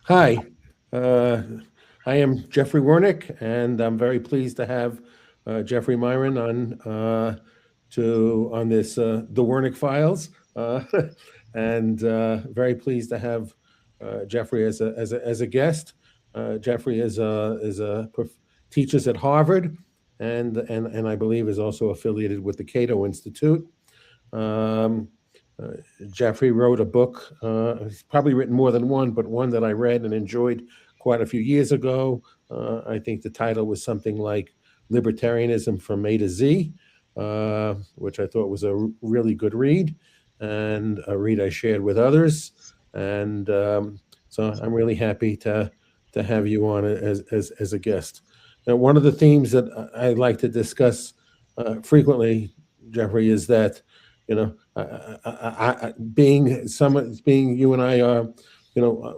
Hi, uh, I am Jeffrey Wernick, and I'm very pleased to have Jeffrey Myron on this the Wernick Files, and very pleased to have Jeffrey as a guest. Jeffrey teaches at Harvard, and I believe is also affiliated with the Cato Institute. Um, uh, Jeffrey wrote a book. He's probably written more than one, but one that I read and enjoyed quite a few years ago. I think the title was something like Libertarianism from A to Z, which I thought was a really good read and a read I shared with others. And so I'm really happy to have you on as a guest. Now, one of the themes that I like to discuss frequently, Jeffrey, is that being you and I are,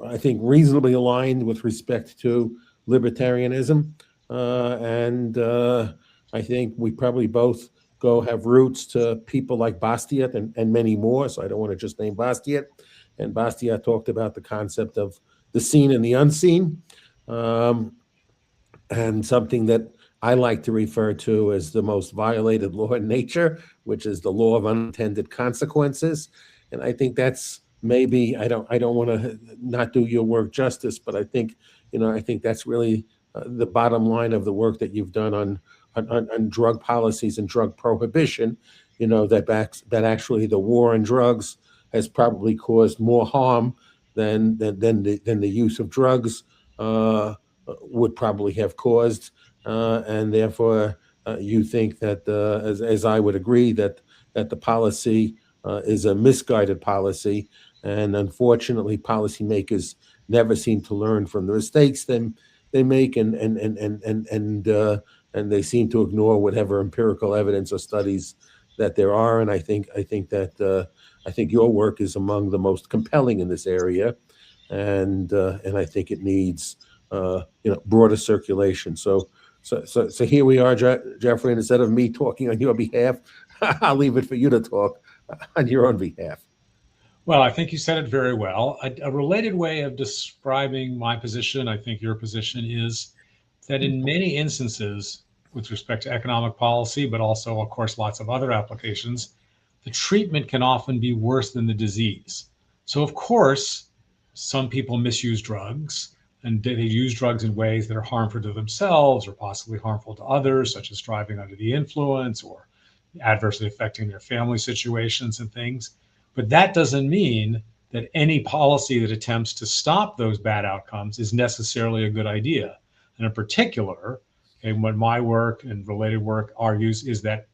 I think reasonably aligned with respect to libertarianism, and I think we probably both go have roots to people like Bastiat and many more. So I don't want to just name Bastiat. And Bastiat talked about the concept of the seen and the unseen. Um, and something that I like to refer to as the most violated law in nature, which is the law of unintended consequences. And I think that's maybe I don't want to not do your work justice, but I think that's really the bottom line of the work that you've done on drug policies and drug prohibition. That actually the war on drugs has probably caused more harm than the use of drugs. Would probably have caused, and therefore you think that, as I would agree, that the policy is a misguided policy, and unfortunately, policymakers never seem to learn from the mistakes they make, and they seem to ignore whatever empirical evidence or studies that there are. And I think your work is among the most compelling in this area, and I think it needs broader circulation. So here we are, Jeffrey. And instead of me talking on your behalf, I'll leave it for you to talk on your own behalf. Well, I think you said it very well. A related way of describing my position, I think your position, is that in many instances, with respect to economic policy, but also, of course, lots of other applications, the treatment can often be worse than the disease. So, of course, some people misuse drugs and they use drugs in ways that are harmful to themselves or possibly harmful to others, such as driving under the influence or adversely affecting their family situations and things. But that doesn't mean that any policy that attempts to stop those bad outcomes is necessarily a good idea. And in particular, okay, what my work and related work argues is that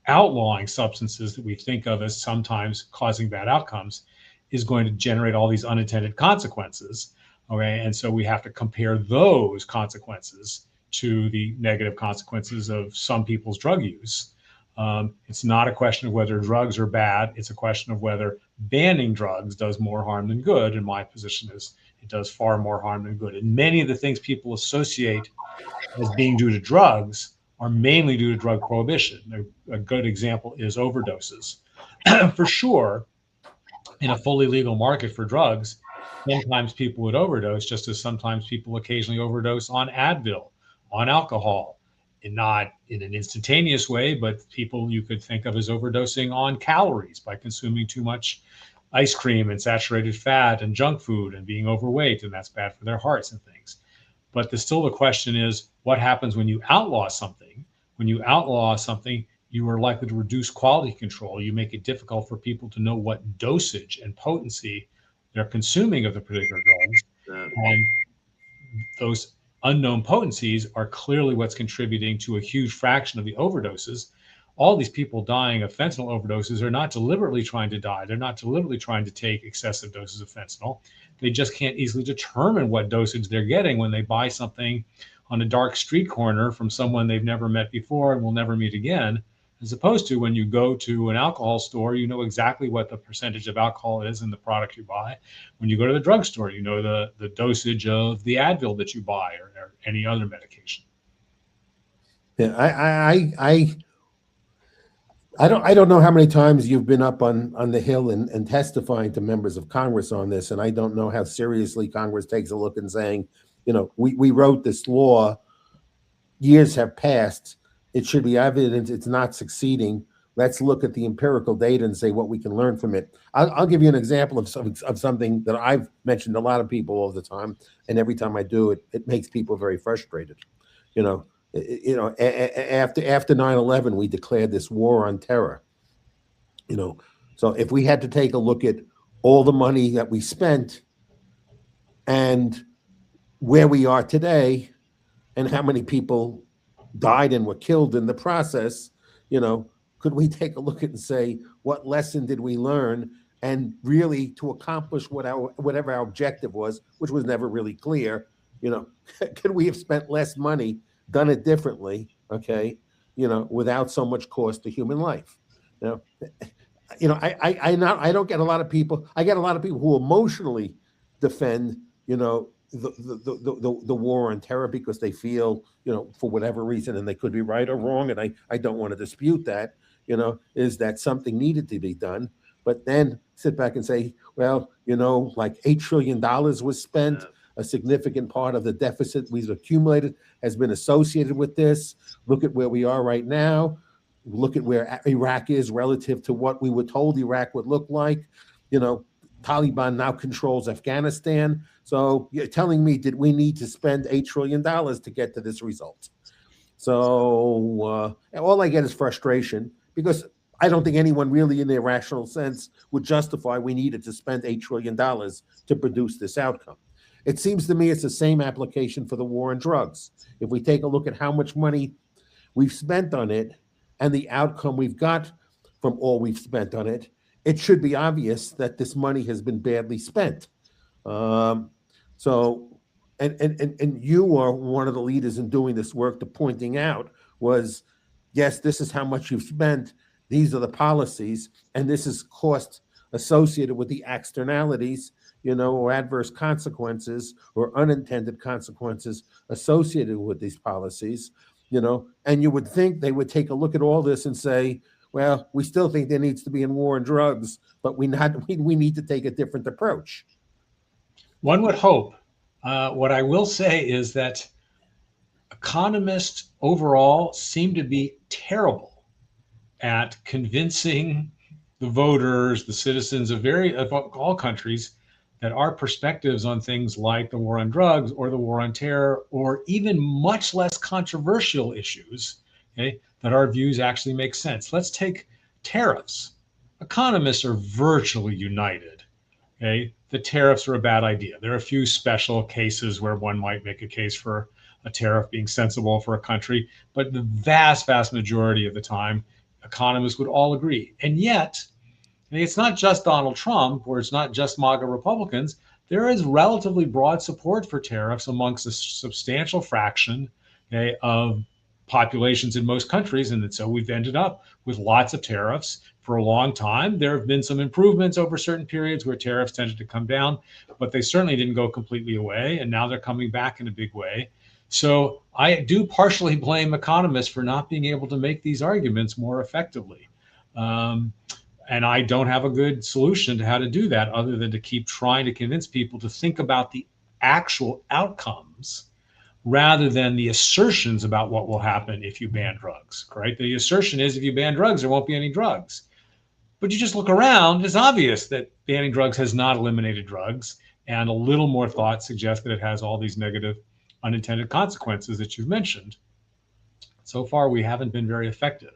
outlawing substances that we think of as sometimes causing bad outcomes is going to generate all these unintended consequences. Okay. And so we have to compare those consequences to the negative consequences of some people's drug use. It's not a question of whether drugs are bad. It's a question of whether banning drugs does more harm than good. And my position is it does far more harm than good. And many of the things people associate as being due to drugs are mainly due to drug prohibition. A good example is overdoses. For sure, in a fully legal market for drugs, sometimes people would overdose, just as sometimes people occasionally overdose on Advil, on alcohol, and not in an instantaneous way, but people you could think of as overdosing on calories by consuming too much ice cream and saturated fat and junk food and being overweight, and that's bad for their hearts and things. But still the question is, what happens when you outlaw something? When you outlaw something, you are likely to reduce quality control. You make it difficult for people to know what dosage and potency they're consuming of the particular drugs. And those unknown potencies are clearly what's contributing to a huge fraction of the overdoses. All these people dying of fentanyl overdoses are not deliberately trying to die. They're not deliberately trying to take excessive doses of fentanyl. They just can't easily determine what dosage they're getting when they buy something on a dark street corner from someone they've never met before and will never meet again. As opposed to when you go to an alcohol store, you know exactly what the percentage of alcohol is in the product you buy. When you go to the drugstore, you know the dosage of the Advil that you buy or any other medication. Yeah, I don't know how many times you've been up on the Hill and testifying to members of Congress on this, and I don't know how seriously Congress takes a look and saying, we wrote this law, years have passed, it should be evident it's not succeeding. Let's look at the empirical data and say what we can learn from it. I'll give you an example of something that I've mentioned to a lot of people all the time, and every time I do it, it makes people very frustrated. After 9/11, we declared this war on terror. So if we had to take a look at all the money that we spent and where we are today and how many people died and were killed in the process, could we take a look at and say, what lesson did we learn? And really, to accomplish whatever our objective was, which was never really clear, could we have spent less money, done it differently, okay, without so much cost to human life? I don't get a lot of people. I get a lot of people who emotionally defend, the war on terror because they feel, for whatever reason, and they could be right or wrong, and I don't want to dispute that, is that something needed to be done. But then sit back and say, well, like $8 trillion was spent. A significant part of the deficit we've accumulated has been associated with this. Look at where we are right now. Look at where Iraq is relative to what we were told Iraq would look like. Taliban now controls Afghanistan. So you're telling me, did we need to spend $8 trillion to get to this result? So all I get is frustration, because I don't think anyone really in their rational sense would justify we needed to spend $8 trillion to produce this outcome. It seems to me it's the same application for the war on drugs. If we take a look at how much money we've spent on it and the outcome we've got from all we've spent on it, it should be obvious that this money has been badly spent. And you are one of the leaders in doing this work, to pointing out was, yes, this is how much you've spent, these are the policies, and this is cost associated with the externalities, or adverse consequences or unintended consequences associated with these policies, and you would think they would take a look at all this and say, well, we still think there needs to be a war on drugs, but we need to take a different approach. One would hope. What I will say is that economists overall seem to be terrible at convincing the voters, the citizens of all countries, that our perspectives on things like the war on drugs or the war on terror, or even much less controversial issues, okay, that our views actually make sense. Let's take tariffs. Economists are virtually united. Okay, the tariffs are a bad idea. There are a few special cases where one might make a case for a tariff being sensible for a country, but the vast majority of the time, economists would all agree. And yet, it's not just Donald Trump, or it's not just MAGA Republicans. There is relatively broad support for tariffs amongst a substantial fraction, okay, of populations in most countries. And so we've ended up with lots of tariffs for a long time. There have been some improvements over certain periods where tariffs tended to come down, but they certainly didn't go completely away. And now they're coming back in a big way. So I do partially blame economists for not being able to make these arguments more effectively. And I don't have a good solution to how to do that, other than to keep trying to convince people to think about the actual outcomes rather than the assertions about what will happen if you ban drugs, right? The assertion is if you ban drugs, there won't be any drugs. But you just look around, it's obvious that banning drugs has not eliminated drugs. And a little more thought suggests that it has all these negative unintended consequences that you've mentioned. So far, we haven't been very effective.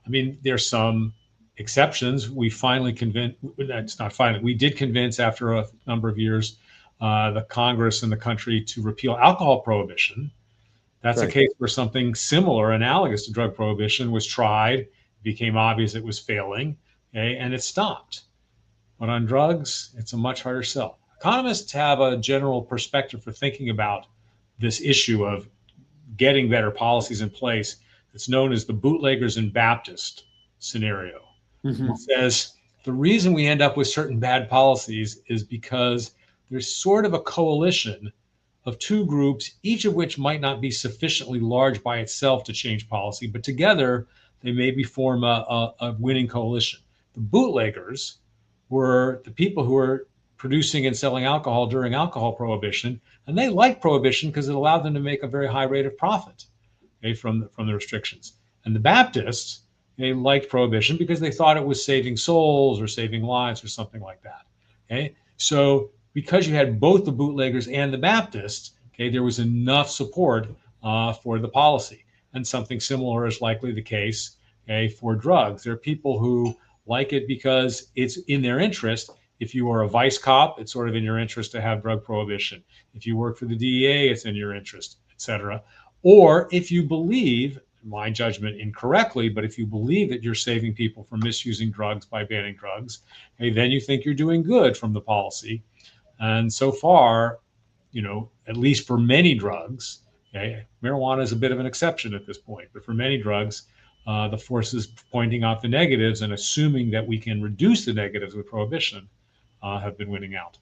I mean, there's some exceptions. We finally convinced, it's not finally, we did convince after a number of years, the Congress and the country to repeal alcohol prohibition. That's right. A case where something similar, analogous to drug prohibition, was tried, became obvious it was failing, okay, and it stopped. But on drugs, it's a much harder sell. Economists have a general perspective for thinking about this issue of getting better policies in place. It's known as the bootleggers and Baptist scenario. Mm-hmm. It says the reason we end up with certain bad policies is because there's sort of a coalition of two groups, each of which might not be sufficiently large by itself to change policy, but together they maybe form a winning coalition. The bootleggers were the people who were producing and selling alcohol during alcohol prohibition, and they liked prohibition because it allowed them to make a very high rate of profit, okay, from the restrictions. And the Baptists, they liked prohibition because they thought it was saving souls or saving lives or something like that. Okay, so because you had both the bootleggers and the Baptists, okay, there was enough support for the policy. And something similar is likely the case, okay, for drugs. There are people who like it because it's in their interest. If you are a vice cop, it's sort of in your interest to have drug prohibition. If you work for the DEA, it's in your interest, et cetera. Or if you believe, in my judgment incorrectly, but if you believe that you're saving people from misusing drugs by banning drugs, hey, then you think you're doing good from the policy. And so far, at least for many drugs, okay, marijuana is a bit of an exception at this point, but for many drugs, the forces pointing out the negatives and assuming that we can reduce the negatives with prohibition have been winning out.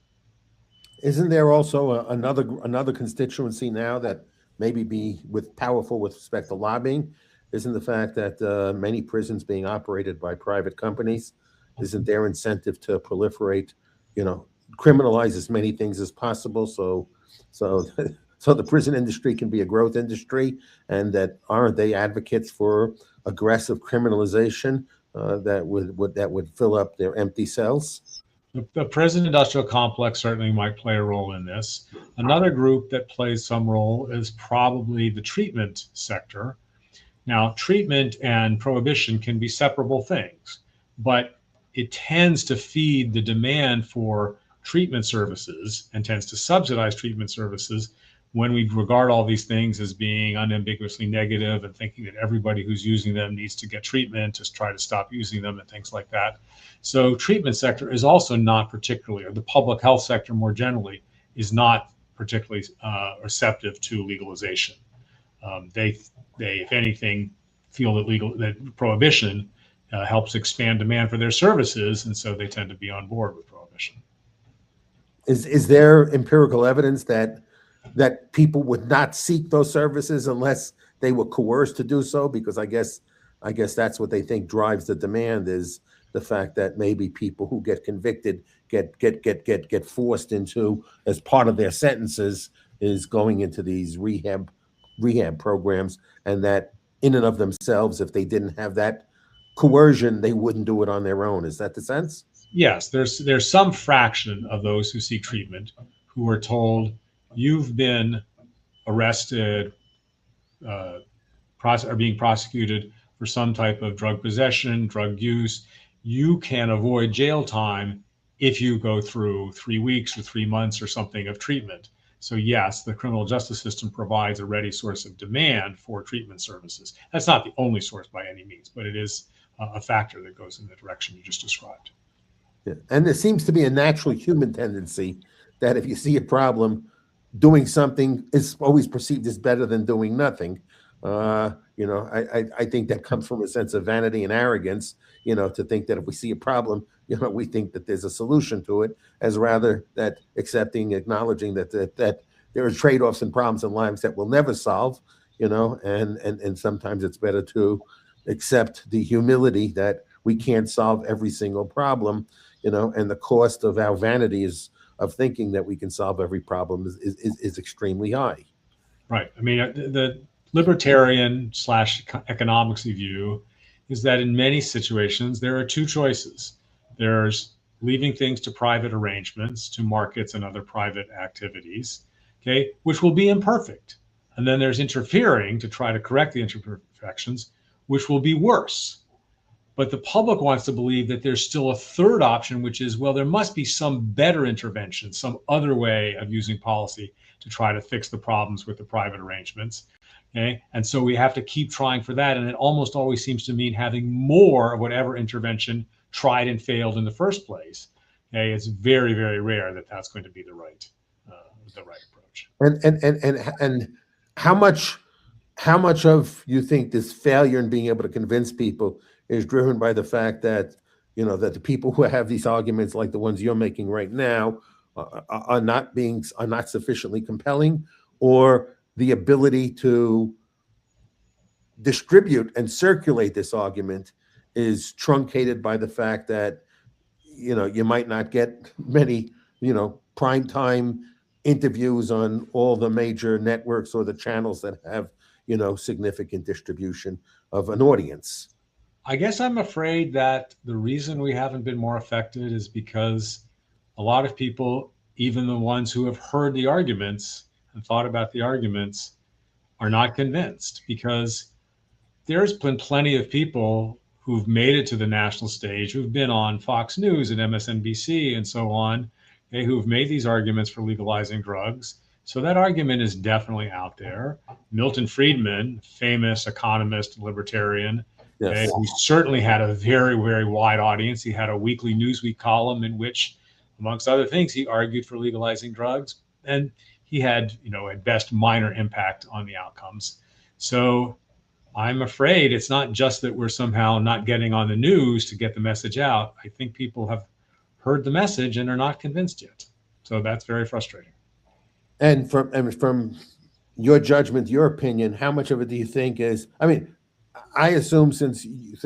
Isn't there also another constituency now that maybe be powerful with respect to lobbying? Isn't the fact that many prisons being operated by private companies, isn't their incentive to proliferate, criminalize as many things as possible, so the prison industry can be a growth industry, and that aren't they advocates for aggressive criminalization that would fill up their empty cells? The prison industrial complex certainly might play a role in this. Another group that plays some role is probably the treatment sector. Now, treatment and prohibition can be separable things, but it tends to feed the demand for treatment services and tends to subsidize treatment services when we regard all these things as being unambiguously negative and thinking that everybody who's using them needs to get treatment to try to stop using them and things like that. So treatment sector is also not particularly, or the public health sector more generally, is not particularly receptive to legalization. They, if anything, feel that prohibition helps expand demand for their services, and so they tend to be on board with prohibition. Is there empirical evidence that people would not seek those services unless they were coerced to do so? Because I guess that's what they think drives the demand, is the fact that maybe people who get convicted get forced into, as part of their sentences, is going into these rehab programs, and that in and of themselves, if they didn't have that coercion, they wouldn't do it on their own. Is that the sense? Yes, there's some fraction of those who seek treatment who are told, you've been arrested, are being prosecuted for some type of drug possession, drug use. You can avoid jail time if you go through 3 weeks or 3 months or something of treatment. So yes, the criminal justice system provides a ready source of demand for treatment services. That's not the only source by any means, but it is a factor that goes in the direction you just described. Yeah. And there seems to be a natural human tendency that if you see a problem, doing something is always perceived as better than doing nothing. I think that comes from a sense of vanity and arrogance, to think that if we see a problem, we think that there's a solution to it, as rather that acknowledging that there are trade-offs and problems in lives that we'll never solve, and sometimes it's better to accept the humility that we can't solve every single problem, and the cost of our vanity of thinking that we can solve every problem is extremely high. Right. I mean, the libertarian/economics view is that in many situations, there are two choices. There's leaving things to private arrangements, to markets and other private activities, okay, which will be imperfect. And then there's interfering to try to correct the imperfections, which will be worse. But the public wants to believe that there's still a third option, which is, well, there must be some better intervention, some other way of using policy to try to fix the problems with the private arrangements. Okay. And so we have to keep trying for that. And it almost always seems to mean having more of whatever intervention tried and failed in the first place. Okay. It's very, very rare that that's going to be the right approach. And how much of you think this failure in being able to convince people is driven by the fact that that the people who have these arguments, like the ones you're making right now, are not sufficiently compelling, or the ability to distribute and circulate this argument is truncated by the fact that, you might not get many, prime time interviews on all the major networks or the channels that have, significant distribution of an audience. I guess I'm afraid that the reason we haven't been more affected is because a lot of people, even the ones who have heard the arguments and thought about the arguments, are not convinced, because there's been plenty of people who've made it to the national stage, who've been on Fox News and MSNBC and so on, okay, who've made these arguments for legalizing drugs. So that argument is definitely out there. Milton Friedman, famous economist, libertarian, Yes. who certainly had a very, very wide audience. He had a weekly Newsweek column in which, amongst other things, he argued for legalizing drugs. And he had, at best, minor impact on the outcomes. So I'm afraid it's not just that we're somehow not getting on the news to get the message out. I think people have heard the message and are not convinced yet. So that's very frustrating. And from your judgment, your opinion, how much of it do you think is? I mean, I assume since you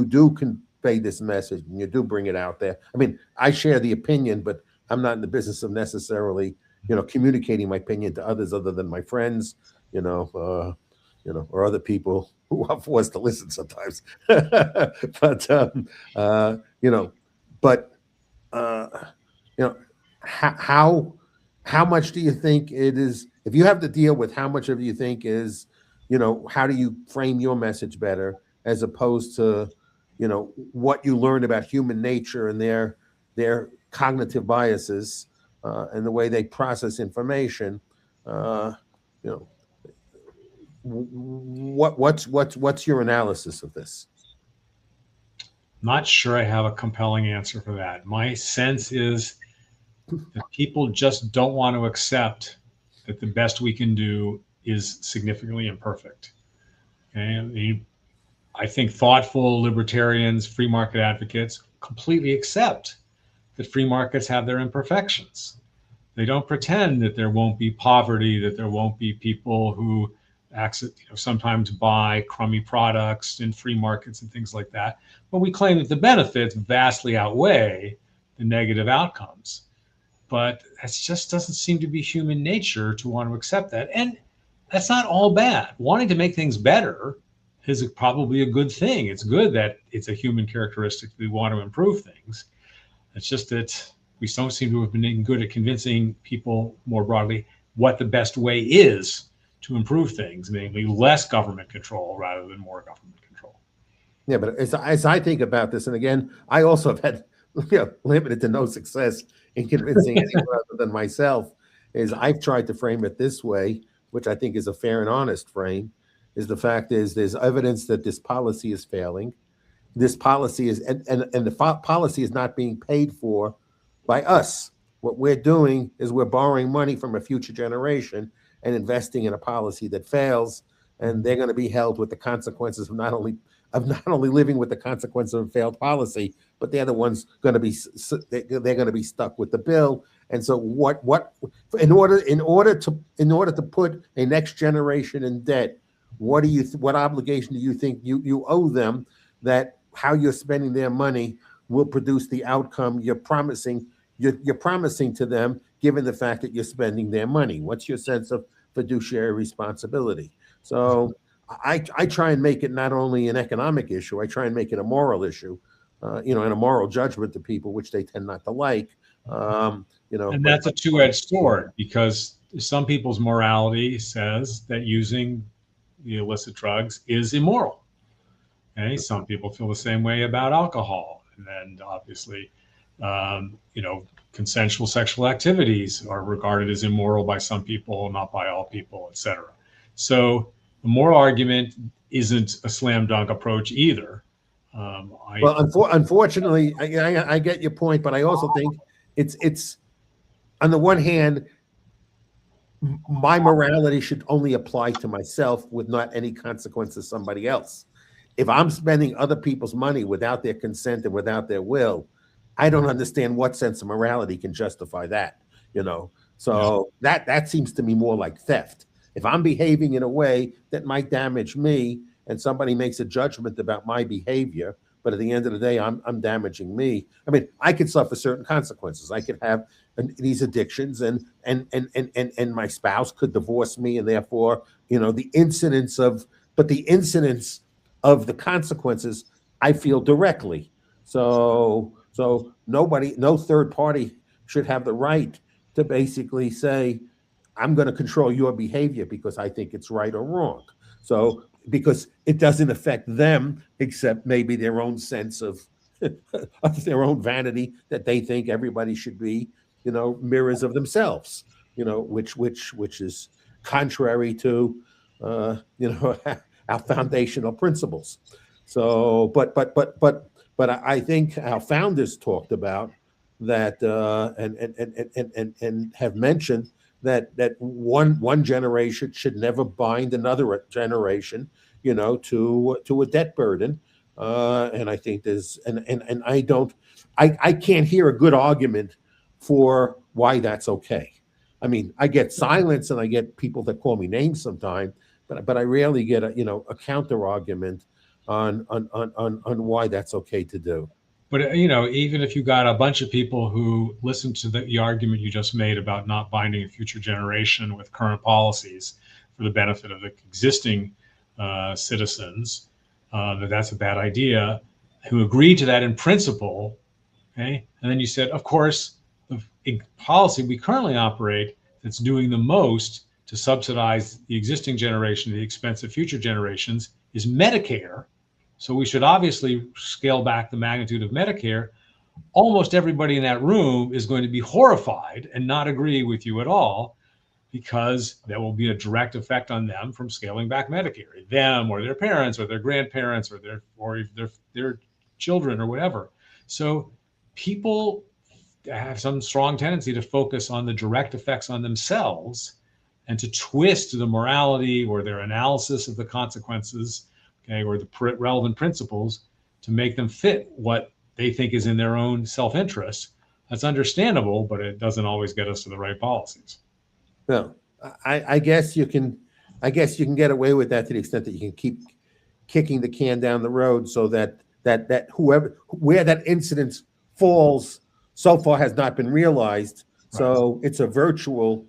do convey this message and you do bring it out there. I mean, I share the opinion, but I'm not in the business of necessarily, communicating my opinion to others other than my friends, or other people who are forced to listen sometimes. But how much do you think it is? If you have to deal with how much of you think is, how do you frame your message better as opposed to, what you learned about human nature and their cognitive biases and the way they process information, what's your analysis of this? Not sure I have a compelling answer for that. My sense is that people just don't want to accept that the best we can do is significantly imperfect. Okay? I think thoughtful libertarians, free market advocates completely accept that free markets have their imperfections. They don't pretend that there won't be poverty, that there won't be people who sometimes buy crummy products in free markets and things like that. But we claim that the benefits vastly outweigh the negative outcomes. But it just doesn't seem to be human nature to want to accept that. And that's not all bad. Wanting to make things better is probably a good thing. It's good that it's a human characteristic that we want to improve things. It's just that we don't seem to have been good at convincing people more broadly what the best way is to improve things, namely less government control rather than more government control. Yeah, but as I think about this, and again, I also have had limited to no success in convincing anyone other than myself, is I've tried to frame it this way, which I think is a fair and honest frame, is the fact is there's evidence that this policy is failing. This policy is, and the policy is not being paid for by us. What we're doing is we're borrowing money from a future generation and investing in a policy that fails, and they're going to be held with the consequences of not only living with the consequence of a failed policy, but they're the ones going to be stuck with the bill. And so in order to put a next generation in debt, what obligation do you think you owe them, that how you're spending their money will produce the outcome you're promising to them, given the fact that you're spending their money? What's your sense of fiduciary responsibility? So I try and make it not only an economic issue, I try and make it a moral issue, and a moral judgment to people, which they tend not to like. And that's a two-edged sword, because some people's morality says that using the illicit drugs is immoral. Okay, some people feel the same way about alcohol, and obviously, consensual sexual activities are regarded as immoral by some people, not by all people, etc. So the moral argument isn't a slam dunk approach either. Unfortunately, I get your point, but I also think it's on the one hand, my morality should only apply to myself with not any consequence to somebody else. If I'm spending other people's money without their consent and without their will, I don't understand what sense of morality can justify that, So that seems to me more like theft. if I'm behaving in a way that might damage me, and somebody makes a judgment about my behavior, but at the end of the day, I'm damaging me. I mean, I could suffer certain consequences. I could have these addictions, and my spouse could divorce me, and therefore, the incidence of, but the incidence of the consequences, I feel directly. So nobody, no third party should have the right to basically say, I'm going to control your behavior because I think it's right or wrong. So because it doesn't affect them except maybe their own sense of of their own vanity, that they think everybody should be, mirrors of themselves, which is contrary to our foundational principles. So, but I think our founders talked about that, and have mentioned that one generation should never bind another generation, to a debt burden. And I think there's, and I can't hear a good argument for why that's okay. I mean, I get silence and I get people that call me names sometimes, but I rarely get a counter argument on why that's okay to do. But even if you got a bunch of people who listen to the argument you just made about not binding a future generation with current policies for the benefit of the existing citizens, that's a bad idea, who agreed to that in principle, okay? And then you said, of course, the policy we currently operate that's doing the most to subsidize the existing generation at the expense of future generations is Medicare. So we should obviously scale back the magnitude of Medicare. Almost everybody in that room is going to be horrified and not agree with you at all, because there will be a direct effect on them from scaling back Medicare, them or their parents or their grandparents or their children or whatever. So people have some strong tendency to focus on the direct effects on themselves and to twist the morality or their analysis of the consequences, okay, or the relevant principles to make them fit what they think is in their own self-interest. That's understandable, but it doesn't always get us to the right policies. Well, I guess you can get away with that to the extent that you can keep kicking the can down the road, so that where that incident falls so far has not been realized. Right. So it's a virtual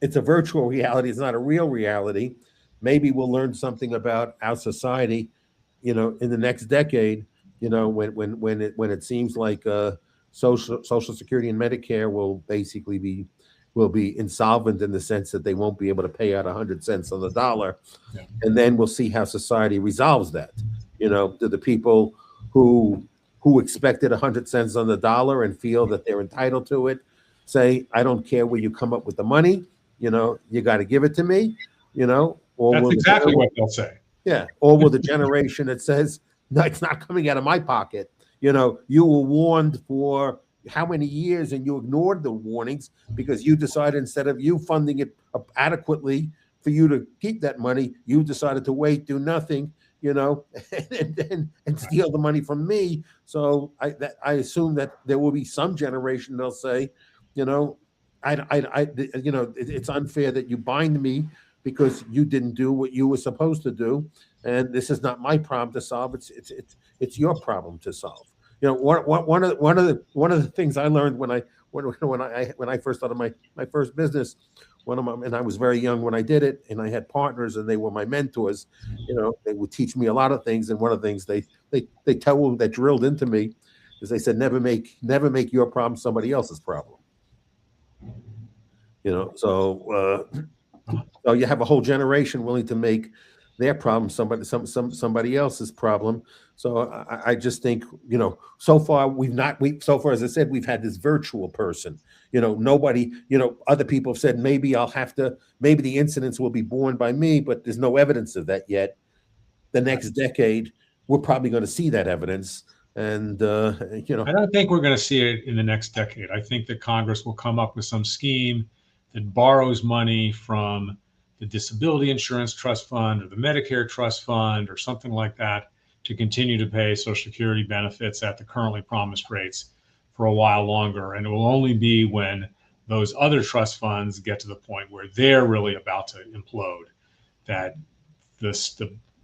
reality. It's not a real reality. Maybe we'll learn something about our society, in the next decade, when it seems like Social Security and Medicare will basically be insolvent, in the sense that they won't be able to pay out 100 cents on the dollar. Yeah. And then we'll see how society resolves that. Do the people who expected 100 cents on the dollar and feel that they're entitled to it say, I don't care where you come up with the money, you got to give it to me, or that's exactly what they'll say. Yeah. Or will the generation that says, no, it's not coming out of my pocket. You were warned for how many years and you ignored the warnings because you decided, instead of you funding it adequately for you to keep that money, you decided to wait, do nothing, and steal the money from me. So I assume that there will be some generation they'll say, it's unfair that you bind me because you didn't do what you were supposed to do, and this is not my problem to solve. It's your problem to solve. One of the things I learned when I first started my first business, and I was very young when I did it, and I had partners, and they were my mentors. They would teach me a lot of things, and one of the things they drilled into me is they said, never make your problem somebody else's problem. So you have a whole generation willing to make their problem somebody else's problem. So I just think, so far as I said, we've had this virtual person. Nobody, other people have said, maybe the incidents will be borne by me, but there's no evidence of that yet. The next decade, we're probably going to see that evidence. And, I don't think we're going to see it in the next decade. I think that Congress will come up with some scheme that borrows money from the Disability Insurance Trust Fund or the Medicare Trust Fund or something like that to continue to pay Social Security benefits at the currently promised rates for a while longer. And it will only be when those other trust funds get to the point where they're really about to implode, that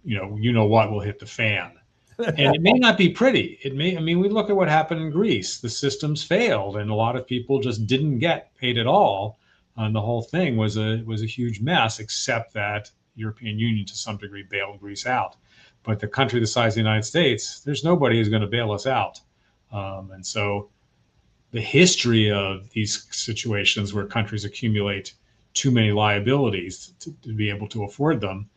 you know what will hit the fan. And it may not be pretty. It may, I mean, we look at what happened in Greece. The systems failed, and a lot of people just didn't get paid at all. And the whole thing was a huge mess, except that European Union to some degree bailed Greece out. But the country the size of the United States, there's nobody who's going to bail us out. And so the history of these situations where countries accumulate too many liabilities to be able to afford them,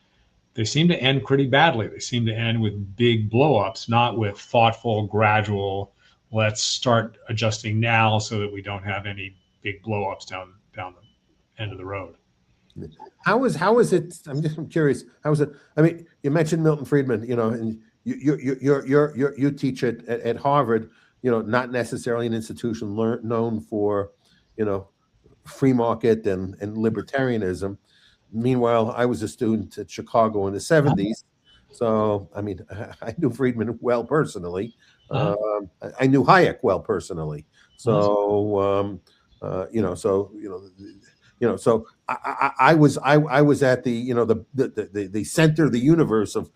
they seem to end pretty badly. They seem to end with big blowups, not with thoughtful, gradual, let's start adjusting now so that we don't have any big blowups down the end of the road. How is it? I'm just curious. How is it? I mean, you mentioned Milton Friedman, you know, and you teach at Harvard, you know, not necessarily an institution known for, you know, free market and libertarianism. Meanwhile, I was a student at Chicago in the 70s. So, I mean, I knew Friedman well personally. I knew Hayek well personally. So, so I was at the, you know, the center of the universe of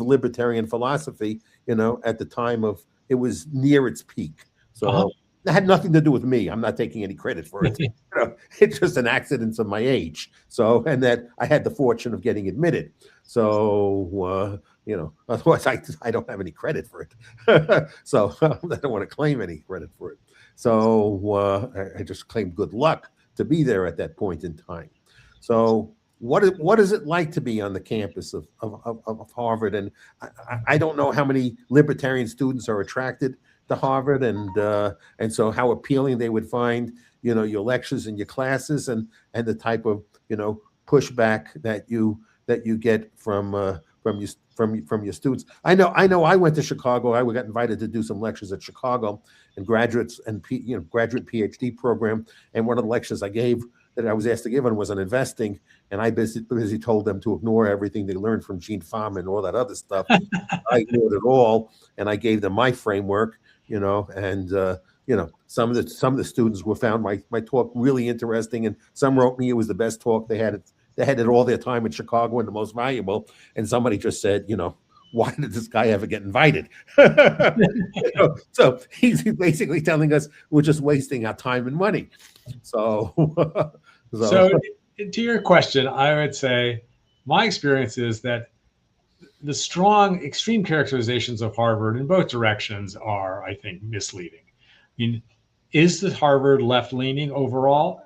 libertarian philosophy, you know, at the time of, it was near its peak. So that had nothing to do with me. I'm not taking any credit for it. You know, it's just an accident of my age. So, and that I had the fortune of getting admitted. So, you know, otherwise I don't have any credit for it. So I don't want to claim any credit for it. So I just claim good luck to be there at that point in time. So what is it like to be on the campus of Harvard? And I don't know how many libertarian students are attracted to Harvard, and so how appealing they would find, you know, your lectures and your classes, and the type of, you know, pushback that you get from your students. I know I went to Chicago. I got invited to do some lectures at Chicago and graduate PhD program, and one of the lectures I gave that I was asked to give on was on investing, and I basically told them to ignore everything they learned from Gene Fama and all that other stuff. I ignored it all, and I gave them my framework, you know, and you know, some of the students found my talk really interesting, and some wrote me it was the best talk they had. They had it all their time in Chicago and the most valuable. And somebody just said, you know, why did this guy ever get invited? You know, so he's basically telling us we're just wasting our time and money. So to your question, I would say my experience is that the strong extreme characterizations of Harvard in both directions are, I think, misleading. I mean, is the Harvard left-leaning overall?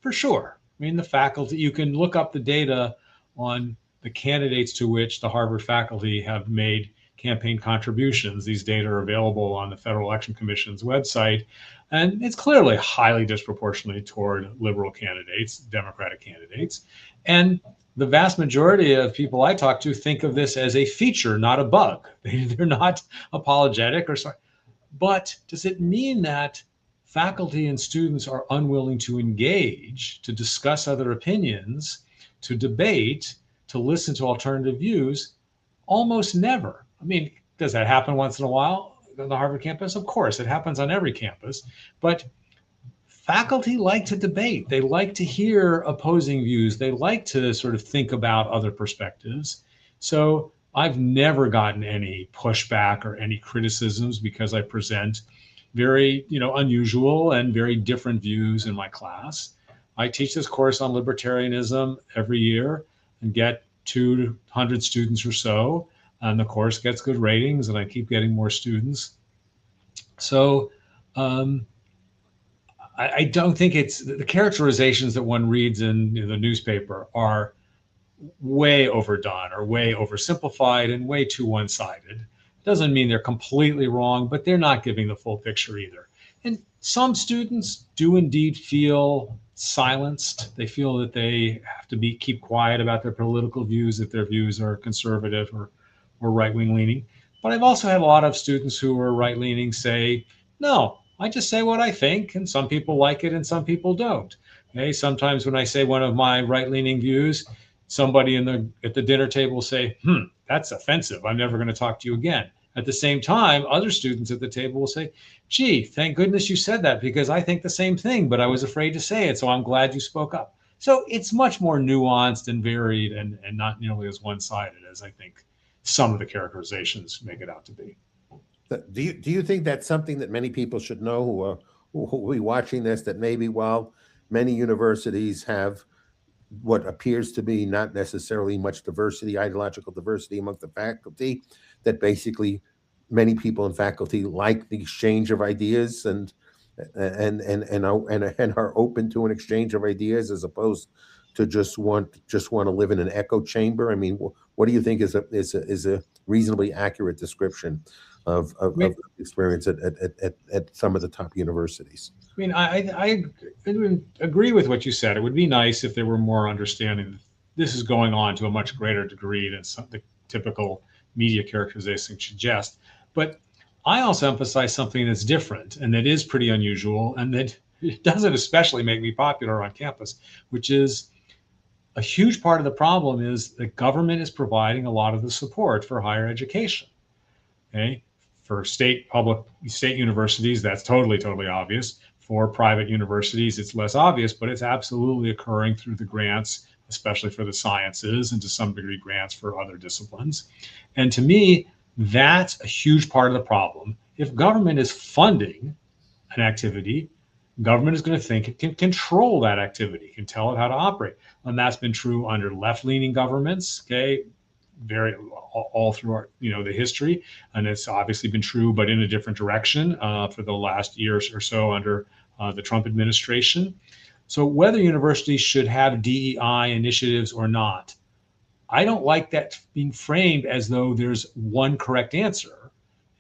For sure. I mean, the faculty, you can look up the data on the candidates to which the Harvard faculty have made campaign contributions. These data are available on the Federal Election Commission's website. And it's clearly highly disproportionately toward liberal candidates, Democratic candidates. And the vast majority of people I talk to think of this as a feature, not a bug. They're not apologetic or sorry. But does it mean that faculty and students are unwilling to engage, to discuss other opinions, to debate, to listen to alternative views? Almost never. I mean, does that happen once in a while on the Harvard campus? Of course, it happens on every campus. But faculty like to debate. They like to hear opposing views. They like to sort of think about other perspectives. So I've never gotten any pushback or any criticisms because I present very, you know, unusual and very different views in my class. I teach this course on libertarianism every year and get 200 students or so, and the course gets good ratings, and I keep getting more students. So I don't think it's the characterizations that one reads in the newspaper are way overdone or way oversimplified and way too one-sided. Doesn't mean they're completely wrong, but they're not giving the full picture either. And some students do indeed feel silenced. They feel that they have to keep quiet about their political views if their views are conservative or right-wing leaning. But I've also had a lot of students who are right-leaning say, no, I just say what I think, and some people like it and some people don't. Okay? Sometimes when I say one of my right-leaning views, somebody at the dinner table will say, that's offensive. I'm never going to talk to you again. At the same time, other students at the table will say, gee, thank goodness you said that because I think the same thing, but I was afraid to say it. So I'm glad you spoke up. So it's much more nuanced and varied and not nearly as one-sided as I think some of the characterizations make it out to be. Do you think that's something that many people should know who will be watching this, that maybe while many universities have what appears to be not necessarily much diversity, ideological diversity amongst the faculty, that basically many people in faculty like the exchange of ideas and are open to an exchange of ideas as opposed to just want to live in an echo chamber? I mean, what do you think is a reasonably accurate description of experience at some of the top universities? I mean, I agree with what you said. It would be nice if there were more understanding that this is going on to a much greater degree than the typical media characterization suggests. But I also emphasize something that's different and that is pretty unusual and that it doesn't especially make me popular on campus, which is a huge part of the problem is that government is providing a lot of the support for higher education. Okay? For state universities, that's totally obvious. For private universities, it's less obvious, but it's absolutely occurring through the grants, especially for the sciences and to some degree grants for other disciplines. And to me, that's a huge part of the problem. If government is funding an activity, government is going to think it can control that activity, can tell it how to operate. And that's been true under left-leaning governments, okay, all through our, the history. And it's obviously been true, but in a different direction for the last years or so under the Trump administration. So whether universities should have DEI initiatives or not, I don't like that being framed as though there's one correct answer.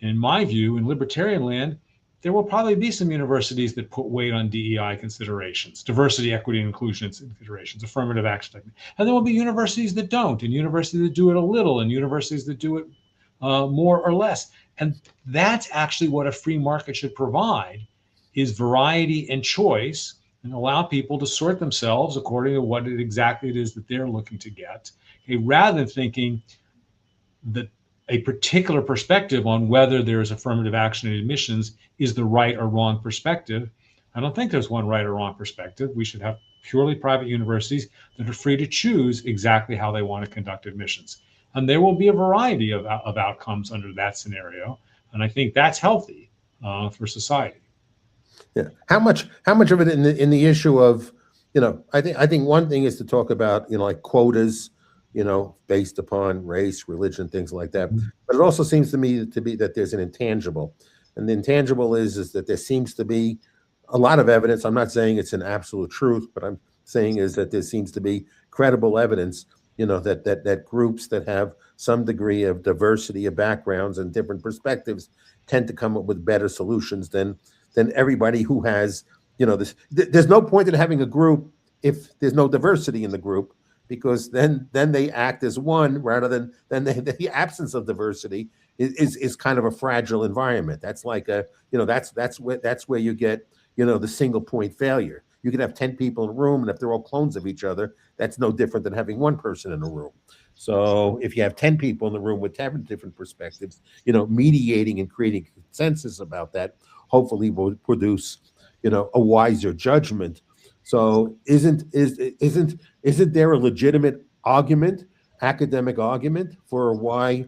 In my view, in libertarian land, there will probably be some universities that put weight on DEI considerations, diversity, equity, and inclusion considerations, affirmative action. And there will be universities that don't, and universities that do it a little, and universities that do it more or less. And that's actually what a free market should provide, is variety and choice, and allow people to sort themselves according to what exactly it is that they're looking to get, okay, rather than thinking that a particular perspective on whether there's affirmative action in admissions is the right or wrong perspective. I don't think there's one right or wrong perspective. We should have purely private universities that are free to choose exactly how they want to conduct admissions. And there will be a variety of outcomes under that scenario. And I think that's healthy for society. Yeah. How much of it in the issue of, I think one thing is to talk about, like quotas, based upon race, religion, things like that. But it also seems to me to be that there's an intangible. And the intangible is that there seems to be a lot of evidence. I'm not saying it's an absolute truth, but I'm saying is that there seems to be credible evidence, that groups that have some degree of diversity of backgrounds and different perspectives tend to come up with better solutions than everybody who has, this. There's no point in having a group if there's no diversity in the group, because then they act as one rather than the absence of diversity is kind of a fragile environment. That's like that's where you get, the single point failure. You can have 10 people in a room, and if they're all clones of each other, that's no different than having one person in a room. So if you have 10 people in the room with 10 different perspectives, mediating and creating consensus about that, hopefully will produce, a wiser judgment. So isn't there a legitimate argument, academic argument, for why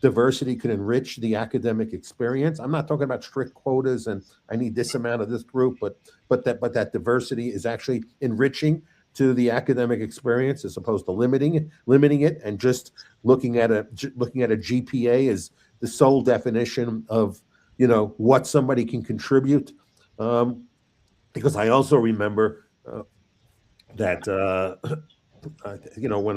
diversity could enrich the academic experience? I'm not talking about strict quotas and I need this amount of this group, but that diversity is actually enriching to the academic experience as opposed to limiting it and just looking at a GPA as the sole definition of what somebody can contribute. Because I also remember that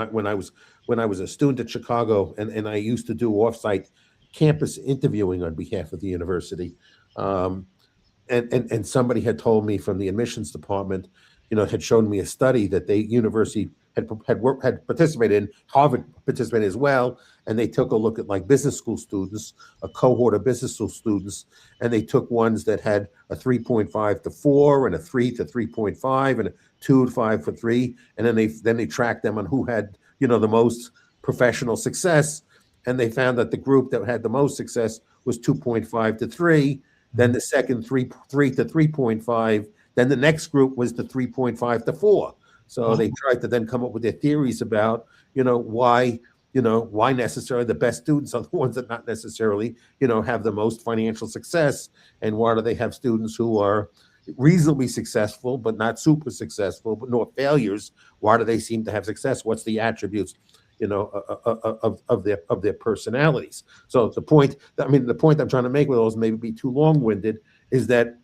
when I was a student at Chicago and I used to do offsite campus interviewing on behalf of the university, and somebody had told me from the admissions department, had shown me a study that the university had participated in. Harvard participated as well, and they took a look at like business school students, a cohort of business school students, and they took ones that had a 3.5 to 4 and a 3 to 3.5 and a 2 to 5 for 3, and then they tracked them on who had the most professional success, and they found that the group that had the most success was 2.5 to 3. Then the second 3 to 3.5. Then the next group was the 3.5 to 4. So they tried to then come up with their theories about, why necessarily the best students are the ones that not necessarily, have the most financial success, and why do they have students who are reasonably successful but not super successful, but nor failures? Why do they seem to have success? What's the attributes, of their personalities? So the point I'm trying to make with those, maybe be too long-winded, is that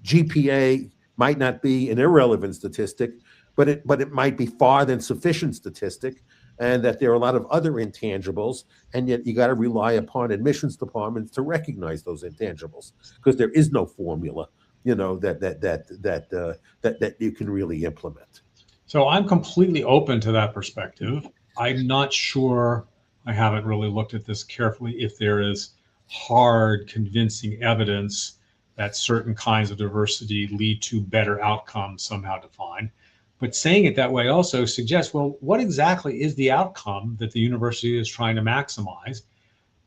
GPA might not be an irrelevant statistic, but it might be far than sufficient statistic, and that there are a lot of other intangibles, and yet you got to rely upon admissions departments to recognize those intangibles, because there is no formula, that you can really implement. So I'm completely open to that perspective. I'm not sure, I haven't really looked at this carefully, if there is hard, convincing evidence that certain kinds of diversity lead to better outcomes somehow defined. But saying it that way also suggests, well, what exactly is the outcome that the university is trying to maximize?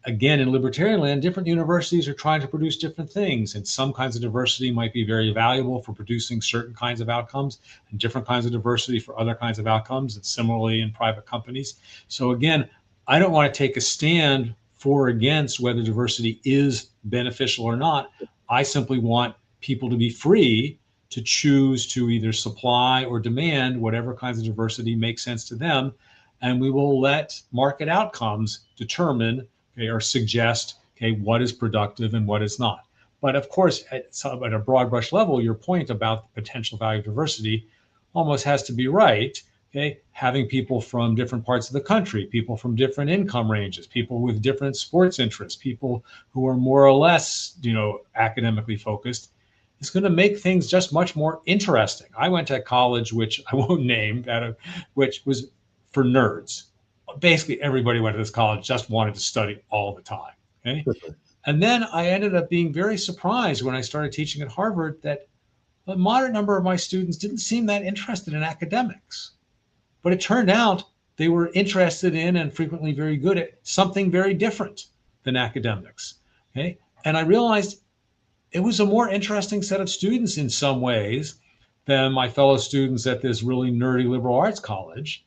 Again, in libertarian land, different universities are trying to produce different things, and some kinds of diversity might be very valuable for producing certain kinds of outcomes, and different kinds of diversity for other kinds of outcomes, and similarly in private companies. So again, I don't want to take a stand for or against whether diversity is beneficial or not. I simply want people to be free to choose to either supply or demand whatever kinds of diversity make sense to them, and we will let market outcomes determine, or suggest, what is productive and what is not. But of course, at a broad brush level, your point about the potential value of diversity almost has to be right. Having people from different parts of the country, people from different income ranges, people with different sports interests, people who are more or less, academically focused, is going to make things just much more interesting. I went to college, which I won't name, which was for nerds. Basically, everybody went to this college just wanted to study all the time. And then I ended up being very surprised when I started teaching at Harvard that a moderate number of my students didn't seem that interested in academics. But it turned out they were interested in and frequently very good at something very different than academics. And I realized it was a more interesting set of students in some ways than my fellow students at this really nerdy liberal arts college.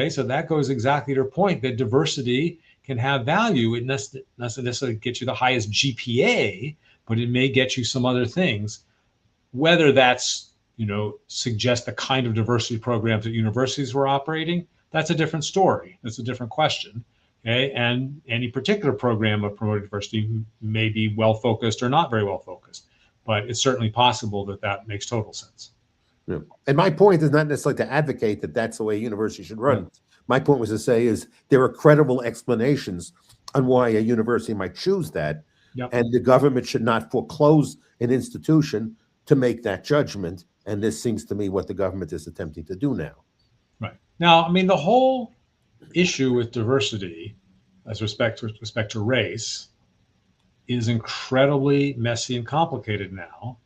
So that goes exactly to your point that diversity can have value. It doesn't necessarily get you the highest GPA, but it may get you some other things. Whether that's, suggest the kind of diversity programs that universities were operating, that's a different story. That's a different question. And any particular program of promoting diversity may be well-focused or not very well-focused, but it's certainly possible that makes total sense. Yeah. And my point is not necessarily to advocate that that's the way a university should run. Right. My point was to say is there are credible explanations on why a university might choose that, and the government should not foreclose an institution to make that judgment. And this seems to me what the government is attempting to do now. Right. Now, the whole issue with diversity with respect to race is incredibly messy and complicated now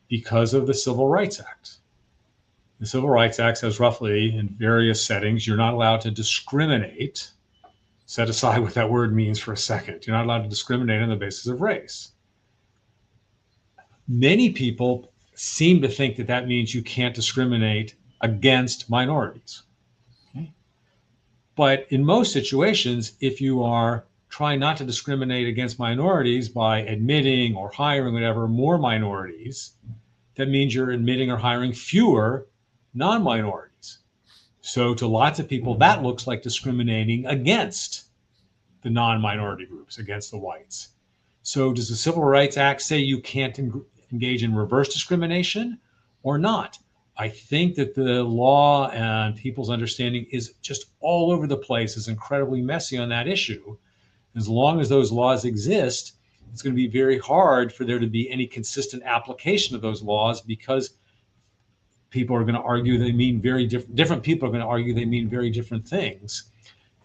because of the Civil Rights Act. The Civil Rights Act says roughly in various settings, you're not allowed to discriminate. Set aside what that word means for a second. You're not allowed to discriminate on the basis of race. Many people seem to think that means you can't discriminate against minorities. But in most situations, if you are trying not to discriminate against minorities by admitting or hiring whatever more minorities, that means you're admitting or hiring fewer non-minorities. So to lots of people, that looks like discriminating against the non-minority groups, against the whites. So does the Civil Rights Act say you can't engage in reverse discrimination or not? I think that the law and people's understanding is just all over the place, is incredibly messy on that issue. As long as those laws exist, it's going to be very hard for there to be any consistent application of those laws, because people are going to argue they mean very different people are going to argue they mean very different things.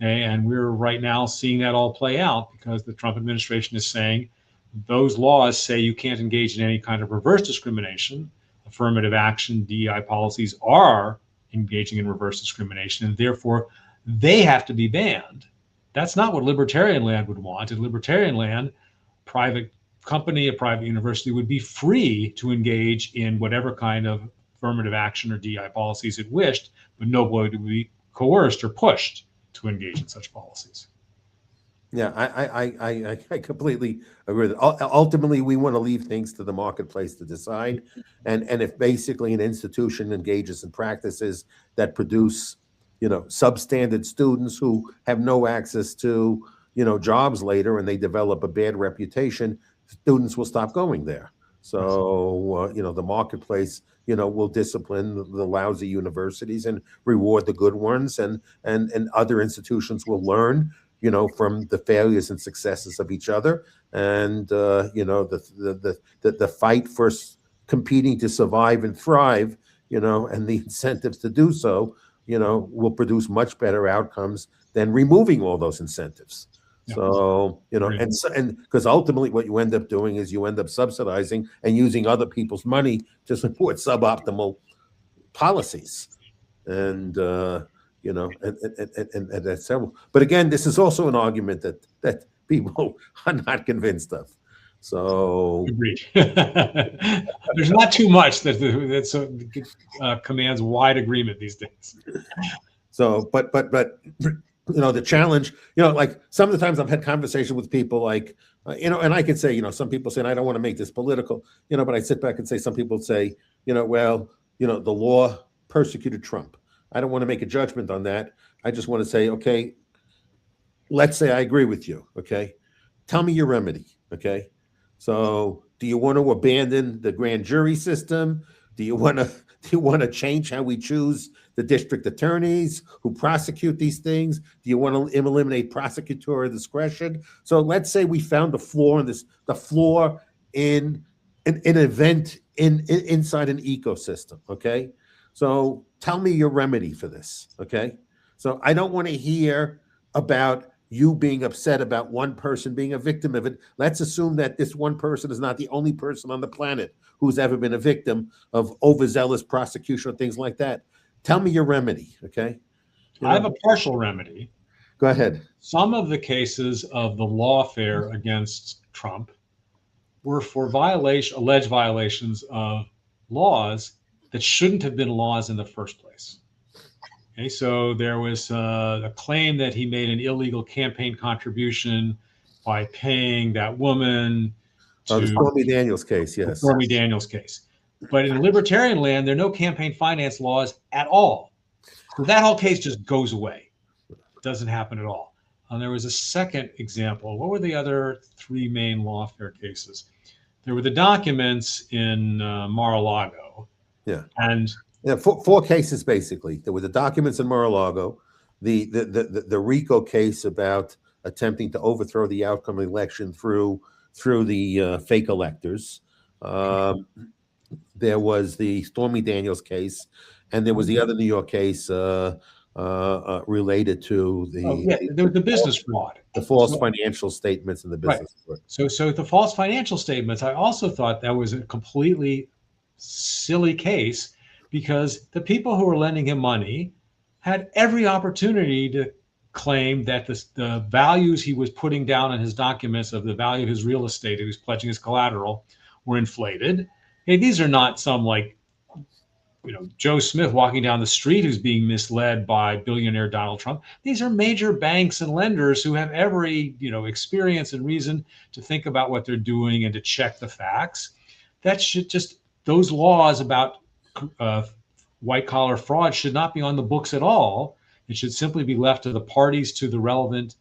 And we're right now seeing that all play out because the Trump administration is saying those laws say you can't engage in any kind of reverse discrimination. Affirmative action, DEI policies are engaging in reverse discrimination, and therefore they have to be banned. That's not what libertarian land would want. In libertarian land, private company, a private university would be free to engage in whatever kind of affirmative action or DI policies it wished, but nobody would be coerced or pushed to engage in such policies. Yeah, I completely agree with it. Ultimately, we want to leave things to the marketplace to decide. And if basically an institution engages in practices that produce, substandard students who have no access to, jobs later, and they develop a bad reputation, students will stop going there. So, the marketplace, will discipline the lousy universities and reward the good ones, and other institutions will learn, from the failures and successes of each other, and the fight for competing to survive and thrive, and the incentives to do so, will produce much better outcomes than removing all those incentives. Yeah. So, and because ultimately what you end up doing is you end up subsidizing and using other people's money to support suboptimal policies. And, and that's several. But again, this is also an argument that people are not convinced of. So agreed. There's not too much that commands wide agreement these days. So, but the challenge, like some of the times I've had conversation with people like, and I can say, some people say, and I don't want to make this political, but I sit back and say, some people say, well, the law persecuted Trump. I don't want to make a judgment on that. I just want to say, okay, let's say I agree with you. Okay. Tell me your remedy. Okay. So do you want to abandon the grand jury system? Do you want to change how we choose the district attorneys who prosecute these things? Do you want to eliminate prosecutorial discretion? So let's say we found the flaw in an event inside an ecosystem. Okay. So tell me your remedy for this, okay? So I don't want to hear about you being upset about one person being a victim of it. Let's assume that this one person is not the only person on the planet who's ever been a victim of overzealous prosecution or things like that. Tell me your remedy, okay? I have a partial remedy. Go ahead. Some of the cases of the lawfare against Trump were for alleged violations of laws that shouldn't have been laws in the first place. Okay, so there was a claim that he made an illegal campaign contribution by paying that woman. The Stormy Daniels case, yes. The Stormy Daniels case. But in libertarian land, there are no campaign finance laws at all. So that whole case just goes away. It doesn't happen at all. And there was a second example. What were the other three main lawfare cases? There were the documents in Mar-a-Lago. Yeah. And four cases basically. There were the documents in Mar-a-Lago, the RICO case about attempting to overthrow the outcome of the election through the fake electors. There was the Stormy Daniels case, and there was the other New York case related to the business fraud, the false financial statements in the business. Right. So the false financial statements, I also thought that was a completely silly case, because the people who were lending him money had every opportunity to claim that the values he was putting down in his documents of the value of his real estate, he was pledging his collateral, were inflated. Hey, these are not some Joe Smith walking down the street who's being misled by billionaire Donald Trump. These are major banks and lenders who have every experience and reason to think about what they're doing and to check the facts. That should those laws about white collar fraud should not be on the books at all. It should simply be left to the parties to the relevant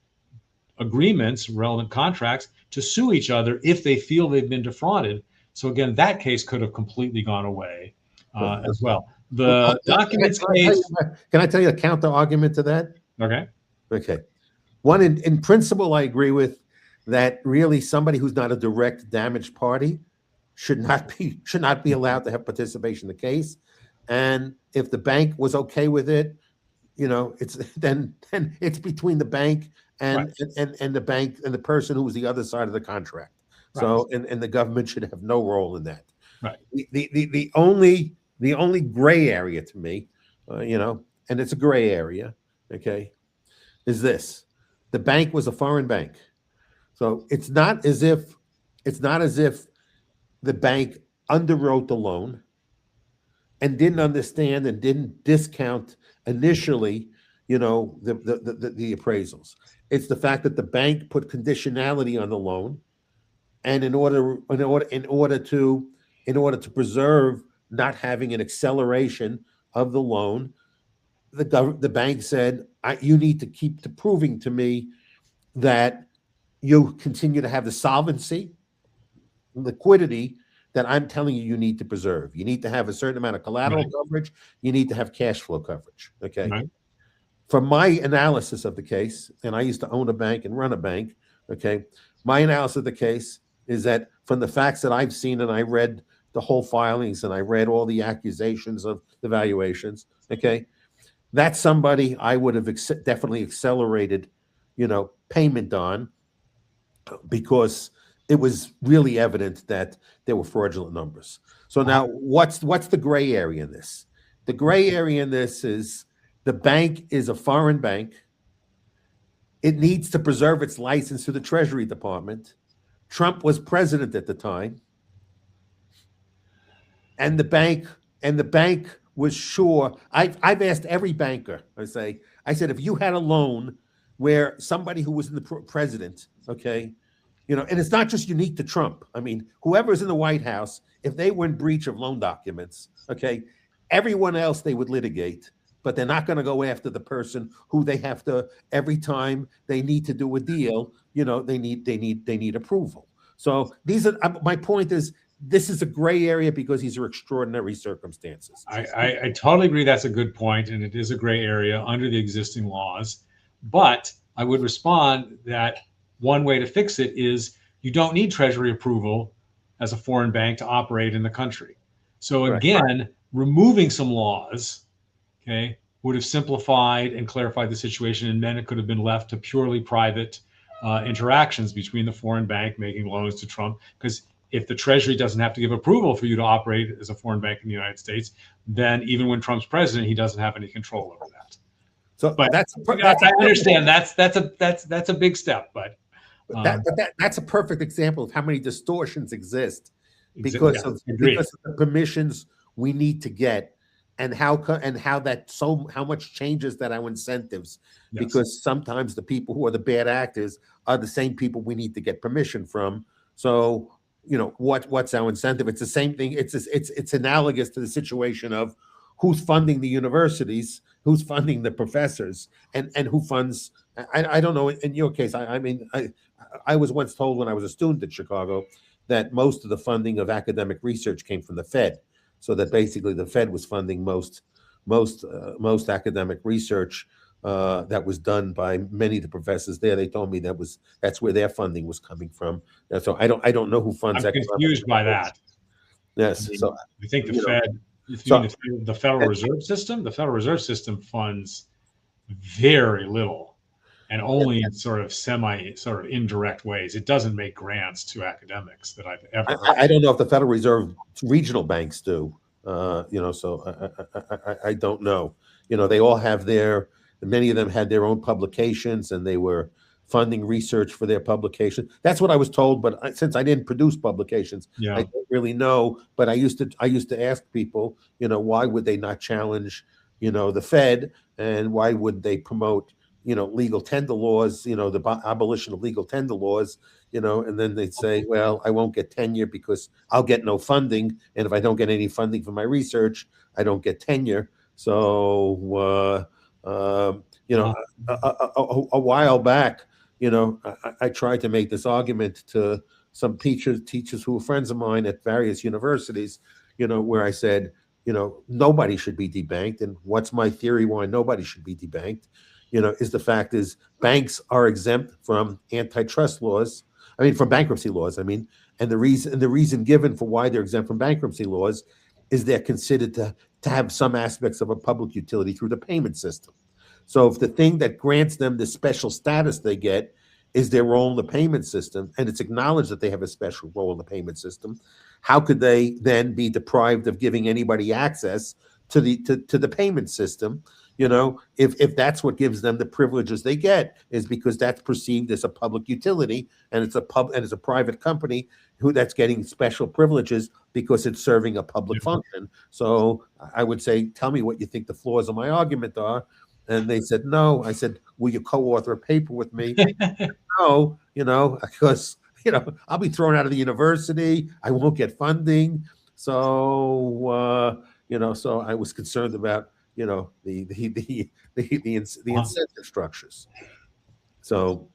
agreements, relevant contracts, to sue each other if they feel they've been defrauded. So again, that case could have completely gone away as well. The documents case. Can I tell you a counter argument to that? Okay. Okay. One, in principle, I agree with that. Really, somebody who's not a direct damaged party should not be allowed to have participation in the case. And if the bank was okay with it, it's then it's between the bank and the bank and the person who was the other side of the contract. Right. So and the government should have no role in that. Right. The only gray area to me, and it's a gray area, okay, is this. The bank was a foreign bank. So it's not as if the bank underwrote the loan and didn't understand and didn't discount initially, the appraisals. It's the fact that the bank put conditionality on the loan, and in order to preserve not having an acceleration of the loan, the bank said, you need to keep proving to me that you continue to have the solvency, liquidity that I'm telling you need to preserve. You need to have a certain amount of collateral coverage. You need to have cash flow coverage. Okay. Right. From my analysis of the case, and I used to own a bank and run a bank. Okay. My analysis of the case is that from the facts that I've seen, and I read the whole filings and I read all the accusations of the valuations. Okay. That's somebody I would have definitely accelerated, payment on, because it was really evident that there were fraudulent numbers. So now what's the gray area in this? The gray area in this is the bank is a foreign bank. It needs to preserve its license to the Treasury Department. Trump was president at the time. And the bank was sure. I've asked every banker, I said, if you had a loan where somebody who was in the president, okay, and it's not just unique to Trump. I mean, whoever's in the White House, if they were in breach of loan documents, okay, everyone else they would litigate, but they're not going to go after the person who they have to, every time they need to do a deal, they need approval. So my point is, this is a gray area because these are extraordinary circumstances. I totally agree. That's a good point, and it is a gray area under the existing laws. But I would respond that one way to fix it is you don't need Treasury approval as a foreign bank to operate in the country. So again, removing some laws, okay, would have simplified and clarified the situation, and then it could have been left to purely private interactions between the foreign bank making loans to Trump. Because if the Treasury doesn't have to give approval for you to operate as a foreign bank in the United States, then even when Trump's president, he doesn't have any control over that. So but I understand that's a big step, but that's a perfect example of how many distortions exist because of the permissions we need to get, and how much changes that our incentives, because sometimes the people who are the bad actors are the same people we need to get permission from. So what's our incentive? It's the same thing. It's analogous to the situation of who's funding the universities, who's funding the professors, and who funds. I don't know. In your case, I was once told when I was a student at Chicago that most of the funding of academic research came from the Fed. So that basically the Fed was funding most academic research that was done by many of the professors there. They told me that's where their funding was coming from. And so I don't know who funds. I'm confused by that. Yes. So I think the Fed. The Federal Reserve System. The Federal Reserve System funds very little, and only in sort of indirect ways. It doesn't make grants to academics that I've ever heard. I don't know if the Federal Reserve regional banks do. So I don't know. They all have many of them had their own publications, and they were funding research for their publication. That's what I was told, but since I didn't produce publications, I don't really know. But I used to ask people, why would they not challenge, the Fed, and why would they promote, legal tender laws, the abolition of legal tender laws, and then they'd say, well, I won't get tenure because I'll get no funding, and if I don't get any funding for my research, I don't get tenure. So, a while back, I tried to make this argument to some teachers who were friends of mine at various universities, where I said, nobody should be debanked. And what's my theory why nobody should be debanked, is the fact is banks are exempt from antitrust laws. From bankruptcy laws. And the reason given for why they're exempt from bankruptcy laws is they're considered to have some aspects of a public utility through the payment system. So if the thing that grants them the special status they get is their role in the payment system, and it's acknowledged that they have a special role in the payment system, how could they then be deprived of giving anybody access to the payment system. If that's what gives them the privileges they get, is because that's perceived as a public utility, and it's a private company that's getting special privileges because it's serving a public function. So I would say, tell me what you think the flaws of my argument are. And they said no. I said, will you co-author a paper with me? No, because I'll be thrown out of the university. I won't get funding. So so I was concerned about the incentive structures. So,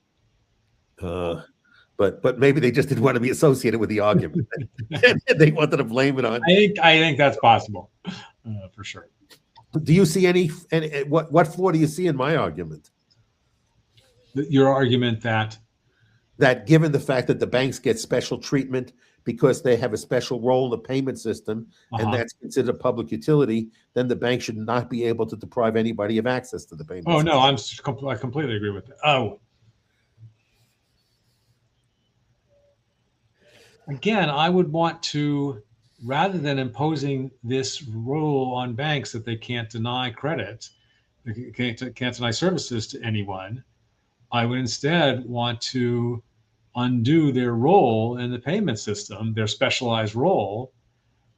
but maybe they just didn't want to be associated with the argument. They wanted to blame it on. I think that's possible, for sure. Do you see any what flaw do you see in my argument? Your argument that given the fact that the banks get special treatment because they have a special role in the payment system, and that's considered a public utility, then the bank should not be able to deprive anybody of access to the payment system. No, I completely agree with that. Oh, again, I would want to, rather than imposing this rule on banks that they can't deny credit, they can't deny services to anyone, I would instead want to undo their role in the payment system, their specialized role,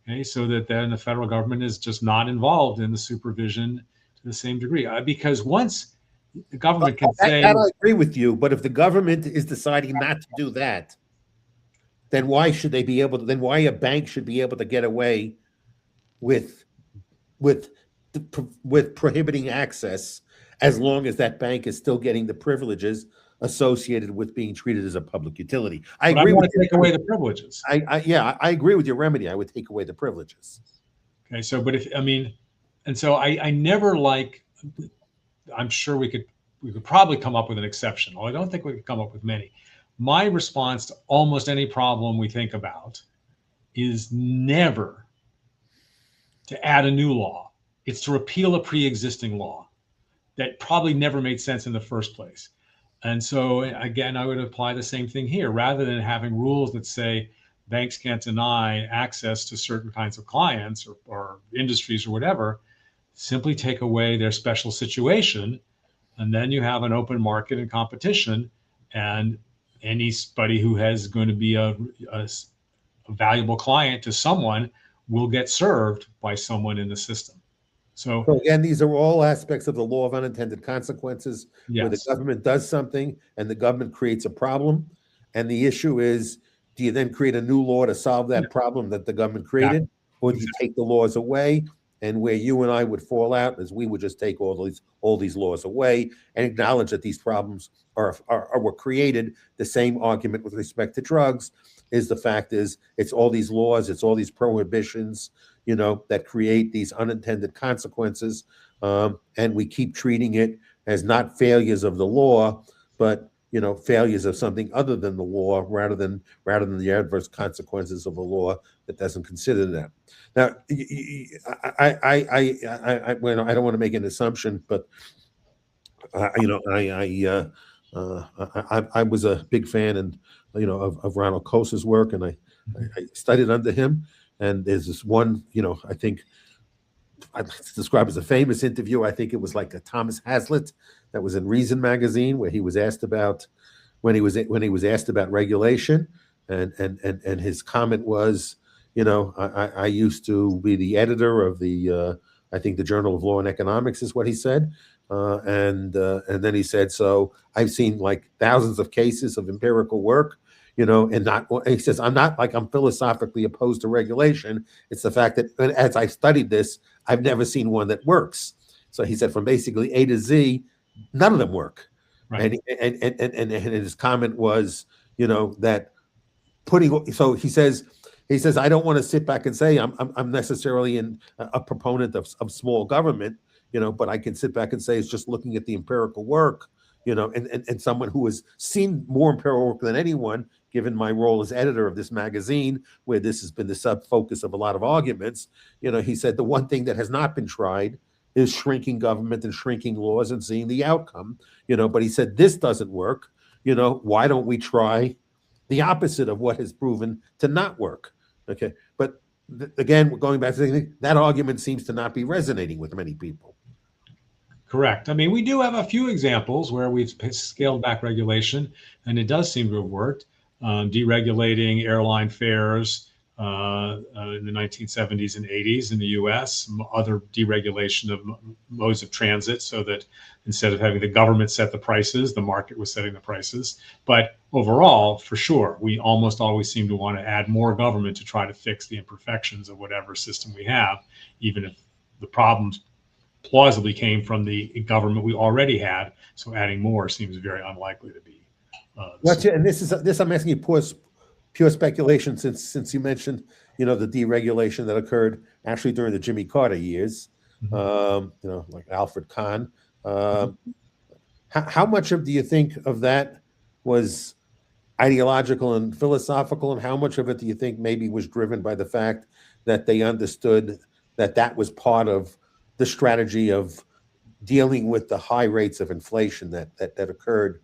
okay, so that then the federal government is just not involved in the supervision to the same degree. Because once the government can say... That I agree with you, but if the government is deciding not to do that, then why should they be able to, then why a bank should be able to get away with prohibiting access as long as that bank is still getting the privileges associated with being treated as a public utility? I agree with you. Take away the privileges. I agree with your remedy. I would take away the privileges. Okay, so but I never like. I'm sure we could probably come up with an exception. Well, I don't think we could come up with many. My response to almost any problem we think about is never to add a new law. It's to repeal a pre-existing law that probably never made sense in the first place. And so, again, I would apply the same thing here. Rather than having rules that say banks can't deny access to certain kinds of clients or industries or whatever, simply take away their special situation, and then you have an open market and competition, and anybody who has going to be a valuable client to someone will get served by someone in the system. So again, these are all aspects of the law of unintended consequences, where the government does something and the government creates a problem. And the issue is, do you then create a new law to solve that problem that the government created? Or do you take the laws away? And where you and I would fall out is we would just take all these laws away and acknowledge that these problems were created. The same argument with respect to drugs is the fact is it's all these laws, it's all these prohibitions, that create these unintended consequences. And we keep treating it as not failures of the law, but failures of something other than the law, rather than the adverse consequences of the law that doesn't consider them. Now, I don't want to make an assumption, but I was a big fan of Ronald Coase's work, and I studied under him. And there's this one, I think it's described as a famous interview. I think it was like a Thomas Hazlitt that was in Reason magazine, where he was asked about when he was asked about regulation, and his comment was, I used to be the editor of I think the Journal of Law and Economics is what he said, and then he said, so I've seen like thousands of cases of empirical work. And he says, I'm philosophically opposed to regulation. It's the fact that as I studied this, I've never seen one that works. So he said, from basically A to Z, none of them work. Right. And his comment was, that so he says, I don't want to sit back and say I'm necessarily a proponent of small government, but I can sit back and say it's just looking at the empirical work, and someone who has seen more empirical work than anyone, given my role as editor of this magazine, where this has been the sub-focus of a lot of arguments. He said the one thing that has not been tried is shrinking government and shrinking laws and seeing the outcome, but he said this doesn't work. Why don't we try the opposite of what has proven to not work? Okay, but again, going back to that argument seems to not be resonating with many people. Correct. I mean, we do have a few examples where we've scaled back regulation, and it does seem to have worked. Deregulating airline fares in the 1970s and 80s in the U.S., other deregulation of modes of transit, so that instead of having the government set the prices, the market was setting the prices. But overall, for sure, we almost always seem to want to add more government to try to fix the imperfections of whatever system we have, even if the problems plausibly came from the government we already had. So adding more seems very unlikely to be. And this I'm asking you pure speculation, since you mentioned the deregulation that occurred actually during the Jimmy Carter years, like Alfred Kahn. How much do you think of that was ideological and philosophical, and how much of it do you think maybe was driven by the fact that they understood that was part of the strategy of dealing with the high rates of inflation that occurred,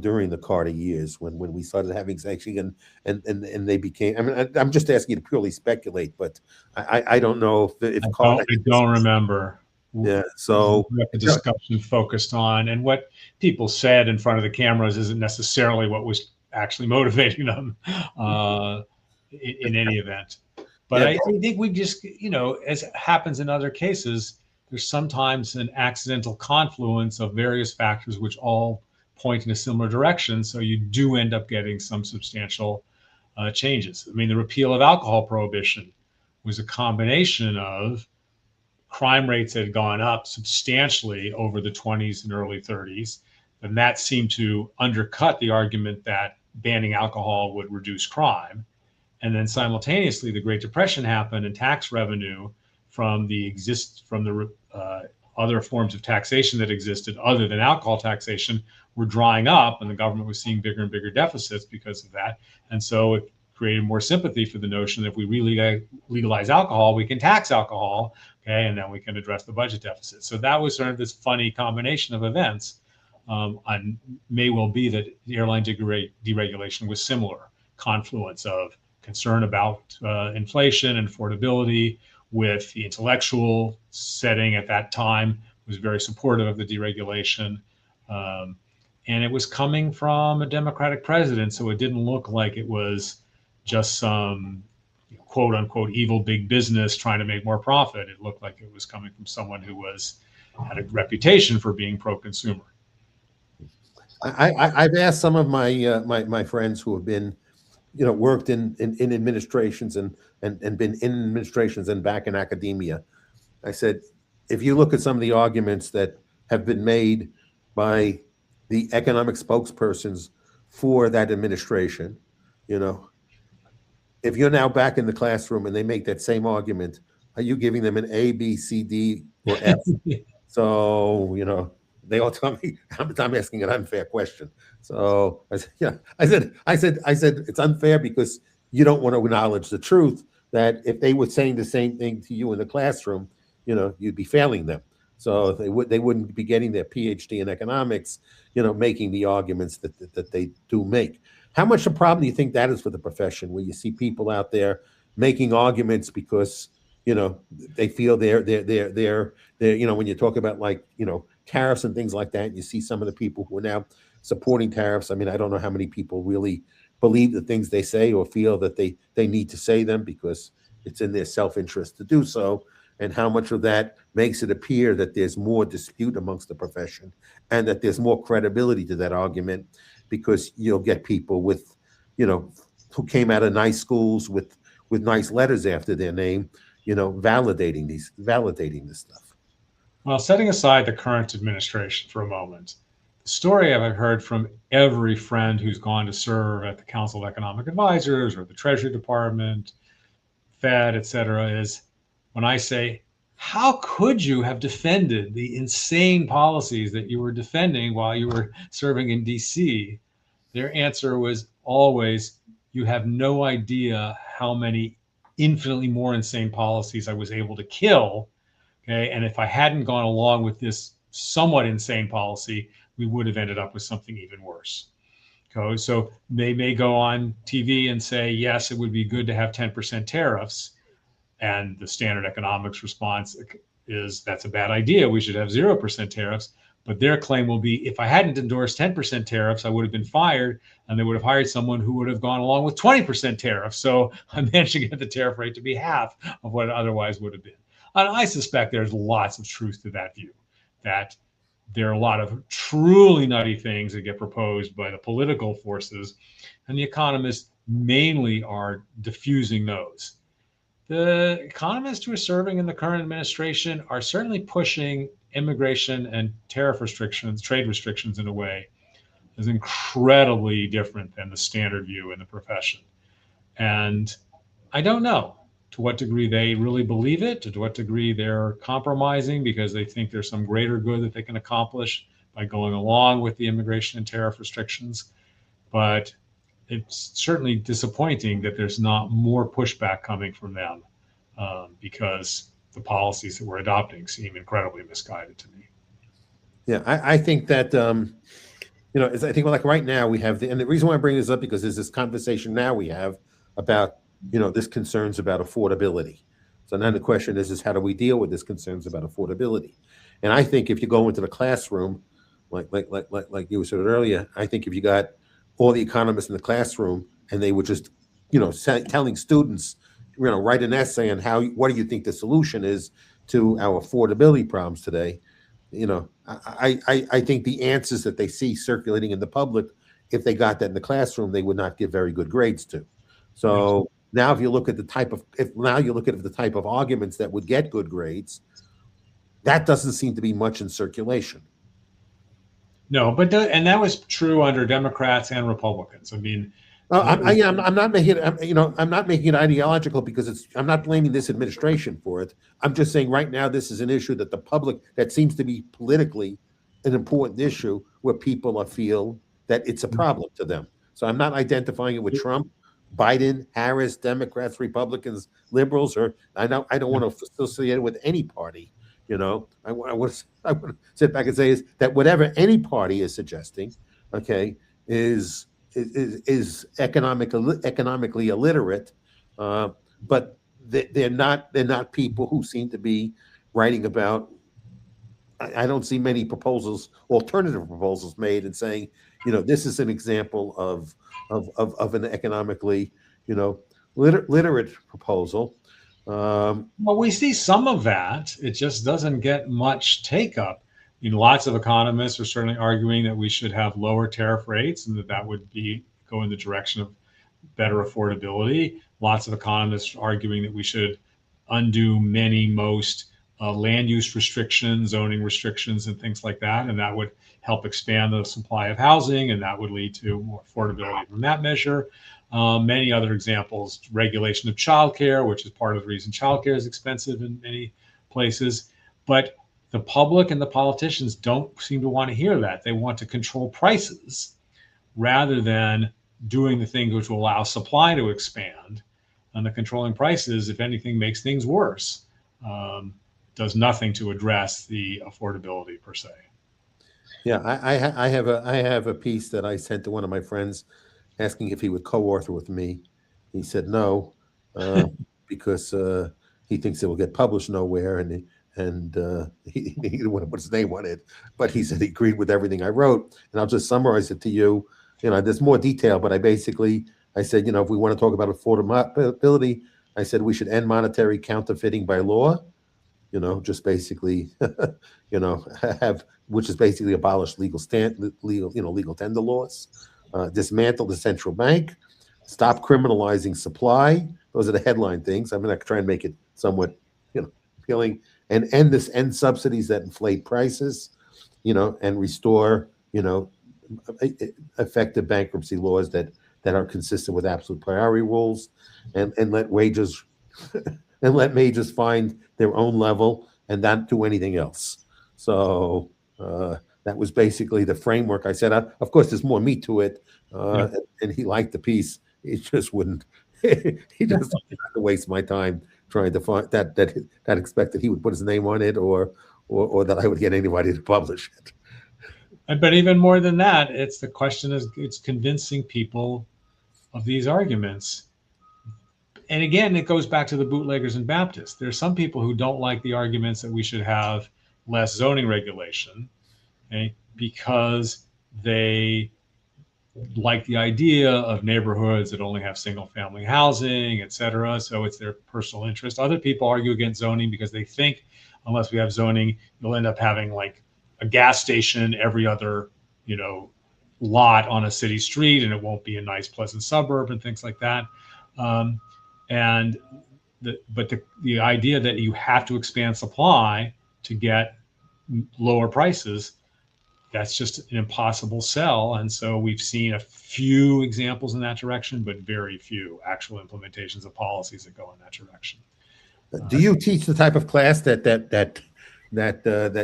during the Carter years when we started having sanctions and they became. I mean, I'm just asking you to purely speculate, but I don't know if Carter. I don't remember. Yeah, so what the discussion focused on, and what people said in front of the cameras isn't necessarily what was actually motivating them in any event. But I think we just, as happens in other cases, there's sometimes an accidental confluence of various factors which all point in a similar direction. So you do end up getting some substantial changes. I mean, the repeal of alcohol prohibition was a combination of crime rates had gone up substantially over the 20s and early 30s. And that seemed to undercut the argument that banning alcohol would reduce crime. And then simultaneously, the Great Depression happened, and tax revenue from the other forms of taxation that existed other than alcohol taxation were drying up, and the government was seeing bigger and bigger deficits because of that. And so it created more sympathy for the notion that if we really legalize alcohol, we can tax alcohol, okay, and then we can address the budget deficit. So that was sort of this funny combination of events. And may well be that the airline deregulation was similar confluence of concern about inflation and affordability, with the intellectual setting at that time was very supportive of the deregulation. And it was coming from a Democratic president, so it didn't look like it was just some quote unquote evil big business trying to make more profit. It looked like it was coming from someone who had a reputation for being pro-consumer. I've asked some of my friends who have been, worked in administrations and been in administrations and back in academia. I said, if you look at some of the arguments that have been made by the economic spokespersons for that administration, if you're now back in the classroom and they make that same argument, are you giving them an A, B, C, D, or F? So, they all tell me I'm asking an unfair question. So I said, I said it's unfair because you don't want to acknowledge the truth that if they were saying the same thing to you in the classroom, you'd be failing them. So they wouldn't be getting their PhD in economics, making the arguments that they do make. How much a problem do you think that is for the profession, where you see people out there making arguments because they feel they're when you talk about tariffs and things like that, and you see some of the people who are now supporting tariffs. I mean, I don't know how many people really believe the things they say or feel that they need to say them because it's in their self-interest to do so, and how much of that makes it appear that there's more dispute amongst the profession and that there's more credibility to that argument, because you'll get people with, who came out of nice schools with nice letters after their name, validating this stuff. Well, setting aside the current administration for a moment, the story I've heard from every friend who's gone to serve at the Council of Economic Advisors or the Treasury Department, Fed, et cetera, is when I say, how could you have defended the insane policies that you were defending while you were serving in DC? Their answer was always, you have no idea how many infinitely more insane policies I was able to kill. Okay, and if I hadn't gone along with this somewhat insane policy, we would have ended up with something even worse. Okay, so they may go on TV and say, yes, it would be good to have 10% tariffs, And the standard economics response is that's a bad idea. We should have 0% tariffs. But their claim will be, if I hadn't endorsed 10% tariffs, I would have been fired, and they would have hired someone who would have gone along with 20% tariffs. So I managed to get the tariff rate to be half of what it otherwise would have been. And I suspect there's lots of truth to that view, that there are a lot of truly nutty things that get proposed by the political forces, and the economists mainly are diffusing those. The economists who are serving in the current administration are certainly pushing immigration and tariff restrictions, trade restrictions in a way is incredibly different than the standard view in the profession. And I don't know to what degree they really believe it, to what degree they're compromising because they think there's some greater good that they can accomplish by going along with the immigration and tariff restrictions. But it's certainly disappointing that there's not more pushback coming from them because the policies that we're adopting seem incredibly misguided to me. Yeah, I think that, I think like right now we have, and the reason why I bring this up because there's this conversation now we have about, this concerns about affordability. So now the question is how do we deal with this concerns about affordability? And I think if you go into the classroom, like you said earlier, I think if you got all the economists in the classroom and they were just, telling students, write an essay on what do you think the solution is to our affordability problems today? I think the answers that they see circulating in the public, if they got that in the classroom, they would not give very good grades to. So now if you look at the type of arguments that would get good grades, that doesn't seem to be much in circulation. No, and that was true under Democrats and Republicans. I mean, I'm not making it. I'm not making it ideological because I'm not blaming this administration for it. I'm just saying right now this is an issue that the public that seems to be politically an important issue where people feel that it's a problem to them. So I'm not identifying it with Trump, Biden, Harris, Democrats, Republicans, liberals, or I don't want to associate it with any party. I want to sit back and say is that whatever any party is suggesting, okay, is economically illiterate, but they're not people who seem to be writing about. I don't see many alternative proposals made and saying, this is an example of an economically, literate proposal. Well, we see some of that. It just doesn't get much take up. Lots of economists are certainly arguing that we should have lower tariff rates and that would go in the direction of better affordability. Lots of economists are arguing that we should undo most land use restrictions, zoning restrictions, and things like that. And that would help expand the supply of housing, and that would lead to more affordability from that measure. Many other examples, regulation of childcare, which is part of the reason childcare is expensive in many places. But the public and the politicians don't seem to want to hear that. They want to control prices rather than doing the things which will allow supply to expand. And the controlling prices, if anything, makes things worse. Does nothing to address the affordability per se. Yeah, I have a piece that I sent to one of my friends asking if he would co-author with me. He said no, because he thinks it will get published nowhere, and he didn't want to put his name on it. But he said he agreed with everything I wrote, and I'll just summarize it to you. There's more detail, but I said, if we want to talk about affordability, I said we should end monetary counterfeiting by law. Just basically, which is basically abolish legal tender laws, dismantle the central bank, stop criminalizing supply. Those are the headline things. I'm going to try and make it somewhat, appealing, and end subsidies that inflate prices, and restore, effective bankruptcy laws that are consistent with absolute priority rules, and let wages and let wages find their own level and not do anything else. So that was basically the framework. I said, of course, there's more meat to it, and he liked the piece. He just wouldn't. He just didn't have to waste my time trying to find that expected he would put his name on it, or that I would get anybody to publish it. But even more than that, the question is, it's convincing people of these arguments. And again, it goes back to the bootleggers and Baptists. There are some people who don't like the arguments that we should have less zoning regulation, okay, because they like the idea of neighborhoods that only have single family housing, et cetera. So it's their personal interest. Other people argue against zoning because they think unless we have zoning, you'll end up having like a gas station every other, lot on a city street, and it won't be a nice, pleasant suburb and things like that. And the idea that you have to expand supply to get lower prices, that's just an impossible sell. And so we've seen a few examples in that direction, but very few actual implementations of policies that go in that direction. Do you teach the type of class that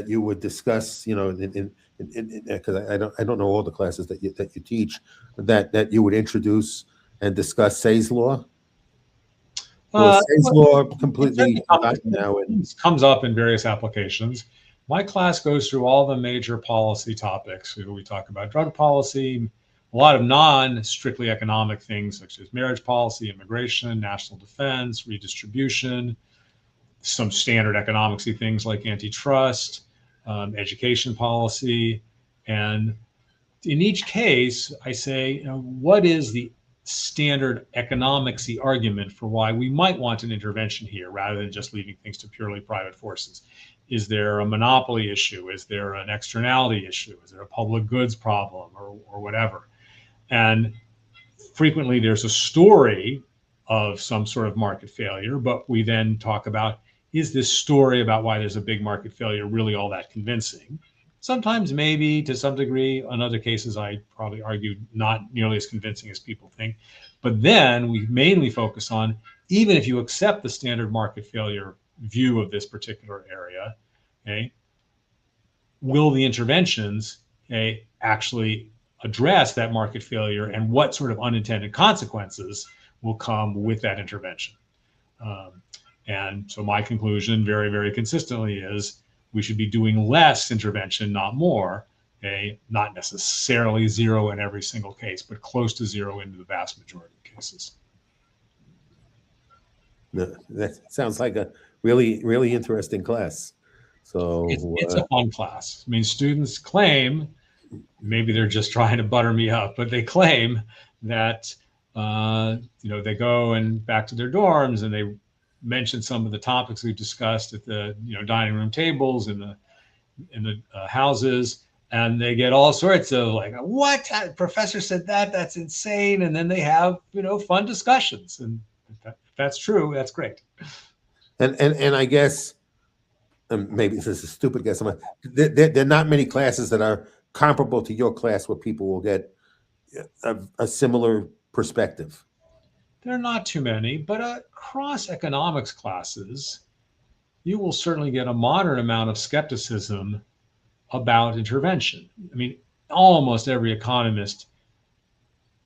you would discuss? Because I don't know all the classes that you teach that you would introduce and discuss Say's law. Say's law completely now. It comes up in various applications. My class goes through all the major policy topics. We talk about drug policy, a lot of non-strictly economic things such as marriage policy, immigration, national defense, redistribution, some standard economicsy things like antitrust, education policy. And in each case, I say, what is the standard economicsy argument for why we might want an intervention here rather than just leaving things to purely private forces? Is there a monopoly issue? Is there an externality issue? Is there a public goods problem or whatever? And frequently there's a story of some sort of market failure, but we then talk about, is this story about why there's a big market failure really all that convincing? Sometimes maybe to some degree. In other cases, I probably argue not nearly as convincing as people think. But then we mainly focus on, even if you accept the standard market failure view of this particular area, okay, will the interventions, okay, actually address that market failure, and what sort of unintended consequences will come with that intervention? And so my conclusion very, very consistently is we should be doing less intervention, not more, okay? Not necessarily zero in every single case, but close to zero in the vast majority of cases. No, that sounds like a really, really interesting class. So it's a fun class. I mean, students claim, maybe they're just trying to butter me up, but they claim that they go and back to their dorms and they mention some of the topics we've discussed at the dining room tables in the houses, and they get all sorts of like, what, professor said that's insane, and then they have fun discussions, and if that's true, that's great. And I guess maybe this is a stupid guess. There are not many classes that are comparable to your class where people will get a similar perspective. There are not too many, but across economics classes, you will certainly get a moderate amount of skepticism about intervention. I mean, almost every economist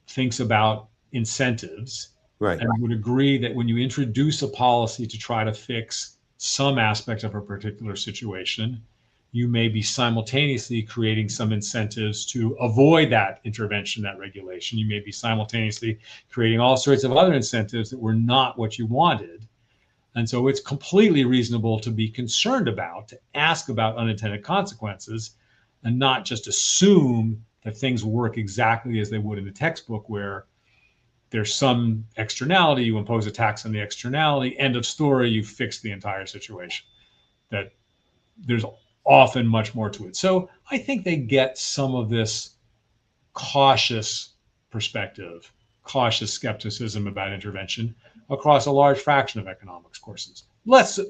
thinks about incentives, right, and would agree that when you introduce a policy to try to fix some aspect of a particular situation, you may be simultaneously creating some incentives to avoid that intervention, that regulation. You may be simultaneously creating all sorts of other incentives that were not what you wanted. And so it's completely reasonable to be concerned about, to ask about unintended consequences, and not just assume that things work exactly as they would in the textbook, where there's some externality, you impose a tax on the externality, end of story, you fix the entire situation. That there's often much more to it. So I think they get some of this cautious perspective, cautious skepticism about intervention across a large fraction of economics courses.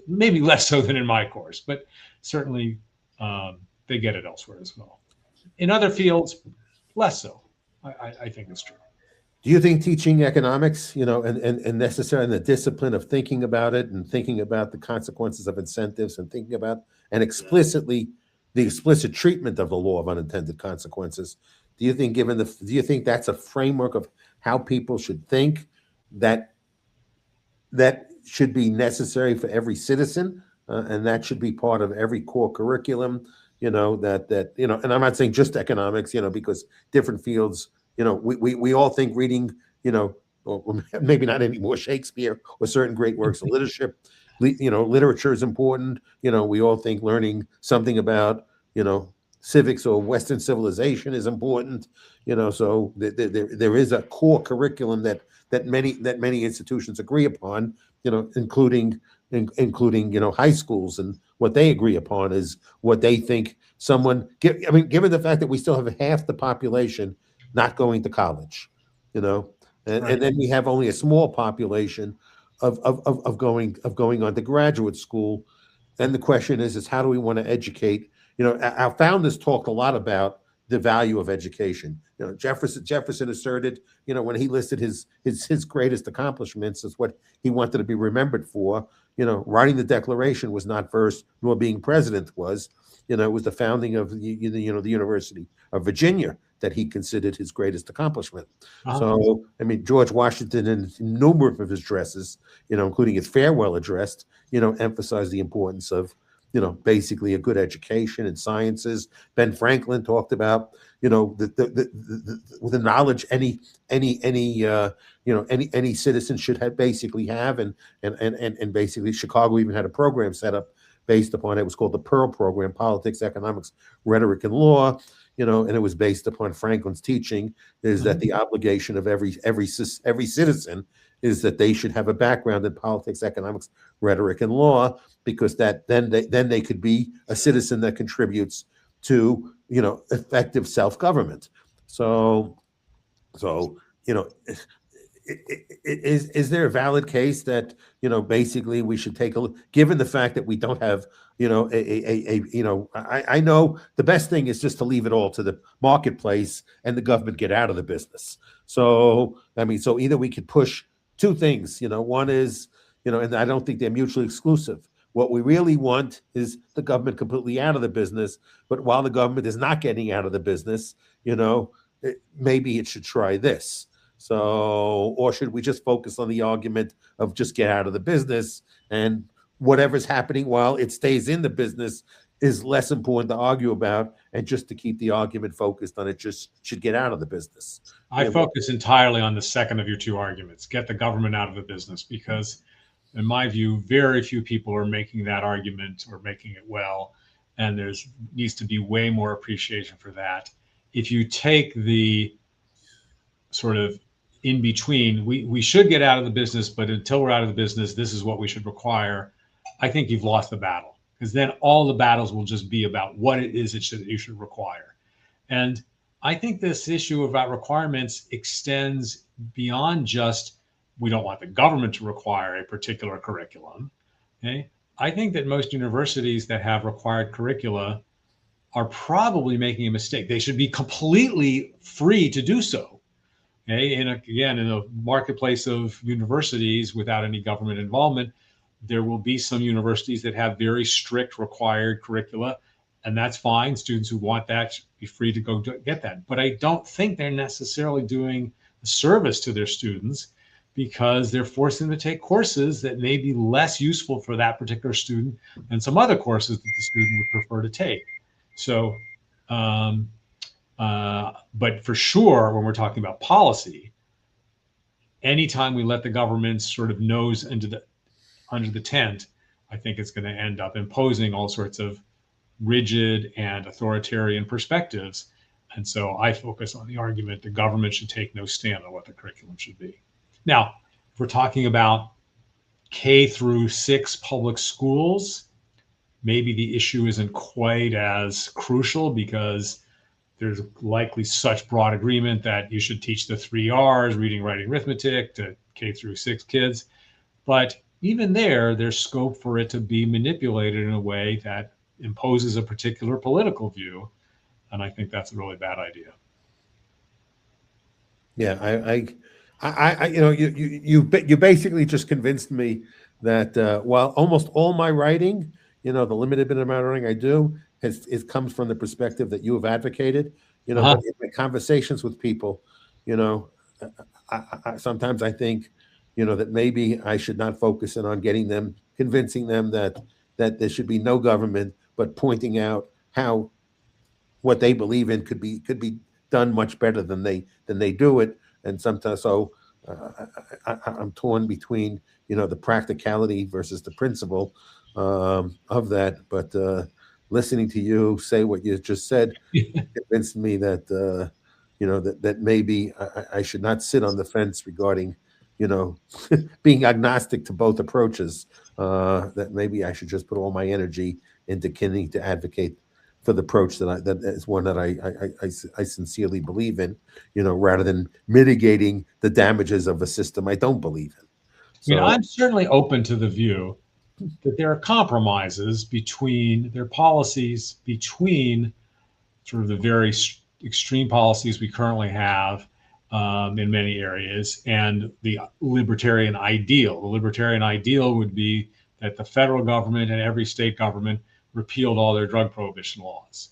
Maybe less so than in my course, but certainly they get it elsewhere as well. In other fields, less so. I think it's true. Do you think teaching economics, and necessarily the discipline of thinking about it and thinking about the consequences of incentives and thinking about and explicitly the explicit treatment of the law of unintended consequences, do you think that's a framework of how people should think that should be necessary for every citizen, and that should be part of every core curriculum, and I'm not saying just economics, because different fields, we all think reading, or maybe not any more Shakespeare or certain great works of literature. Literature is important. We all think learning something about, civics or Western civilization is important. So there is a core curriculum that many institutions agree upon. Including high schools, and what they agree upon is what they think given the fact that we still have half the population not going to college, and then we have only a small population of going on to graduate school. And the question is how do we want to educate? Our founders talked a lot about the value of education. Jefferson asserted, when he listed his greatest accomplishments as what he wanted to be remembered for. Writing the Declaration was not first, nor being president was. It was the founding of the University of Virginia that he considered his greatest accomplishment. So, George Washington, in a number of his addresses, including his farewell address, emphasized the importance of, basically a good education in sciences. Ben Franklin talked about, the knowledge any citizen should basically have, and basically Chicago even had a program set up based upon it. It was called the Pearl Program: Politics, Economics, Rhetoric, and Law. And it was based upon Franklin's teaching is that the obligation of every citizen is that they should have a background in politics, economics, rhetoric, and law, because then they could be a citizen that contributes to effective self-government. So is there a valid case that basically we should take a look, given the fact that we don't have I know the best thing is just to leave it all to the marketplace and the government get out of the business. So so either we could push two things. One is and I don't think they're mutually exclusive. What we really want is the government completely out of the business, but while the government is not getting out of the business, maybe it should try this. So, or should we just focus on the argument of just get out of the business, and whatever's happening while it stays in the business is less important to argue about, and just to keep the argument focused on it just should get out of the business? I focus entirely on the second of your two arguments, get the government out of the business, because in my view, very few people are making that argument or making it well. And needs to be way more appreciation for that. If you take the sort of in between, we should get out of the business, but until we're out of the business, this is what we should require. I think you've lost the battle, because then all the battles will just be about what it is you should require. And I think this issue about requirements extends beyond just we don't want the government to require a particular curriculum. Okay? I think that most universities that have required curricula are probably making a mistake. They should be completely free to do so. Okay? And again, in a marketplace of universities without any government involvement, there will be some universities that have very strict required curricula, and that's fine. Students who want that should be free to go get that. But I don't think they're necessarily doing a service to their students, because they're forcing them to take courses that may be less useful for that particular student than some other courses that the student would prefer to take. So, but for sure, when we're talking about policy, anytime we let the government sort of nose under the tent, I think it's going to end up imposing all sorts of rigid and authoritarian perspectives. And so I focus on the argument the government should take no stand on what the curriculum should be. Now, if we're talking about K through 6 public schools, maybe the issue isn't quite as crucial, because there's likely such broad agreement that you should teach the 3 R's, reading, writing, arithmetic, to K through 6 kids. But even there's scope for it to be manipulated in a way that imposes a particular political view. And I think that's a really bad idea. Yeah, you basically just convinced me that while almost all my writing, the limited bit of my writing I do, it comes from the perspective that you have advocated. But in my conversations with people, sometimes I think, that maybe I should not focus in on convincing them that there should be no government, but pointing out how what they believe in could be done much better than they do it. And sometimes, so I'm torn between, the practicality versus the principle of that. But listening to you say what you just said convinced me that that maybe I should not sit on the fence regarding, you know, being agnostic to both approaches. That maybe I should just put all my energy into continuing to advocate for the approach that is one that I sincerely believe in, rather than mitigating the damages of a system I don't believe in. I mean, So I'm certainly open to the view that there are compromises between their policies, between sort of the very extreme policies we currently have in many areas, and the libertarian ideal. The libertarian ideal would be that the federal government and every state government repealed all their drug prohibition laws.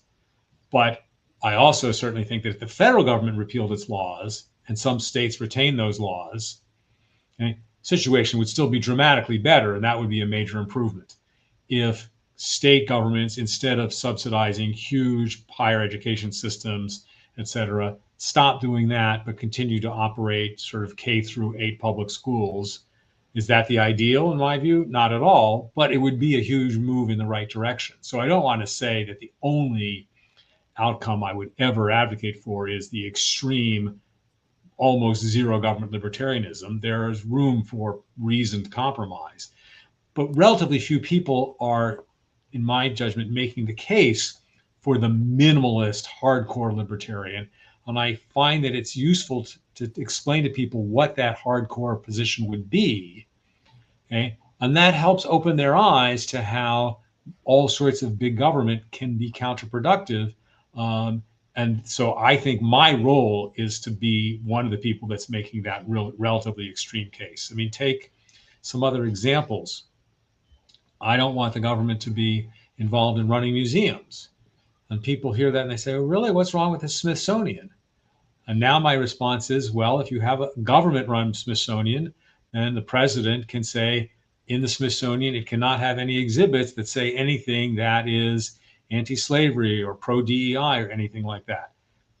But I also certainly think that if the federal government repealed its laws and some states retain those laws, okay, situation would still be dramatically better, and that would be a major improvement. If state governments, instead of subsidizing huge higher education systems, et cetera, stop doing that, but continue to operate sort of K-8 public schools. Is that the ideal in my view? Not at all, but it would be a huge move in the right direction. So I don't want to say that the only outcome I would ever advocate for is the extreme, almost zero government libertarianism. There is room for reasoned compromise, but relatively few people are, in my judgment, making the case for the minimalist, hardcore libertarian. And I find that it's useful to explain to people what that hardcore position would be. Okay. And that helps open their eyes to how all sorts of big government can be counterproductive. And so I think my role is to be one of the people that's making that relatively extreme case. I mean, take some other examples. I don't want the government to be involved in running museums. And people hear that and they say, oh, really, what's wrong with the Smithsonian? And now my response is, well, if you have a government-run Smithsonian, then the president can say in the Smithsonian, it cannot have any exhibits that say anything that is anti-slavery or pro-DEI or anything like that.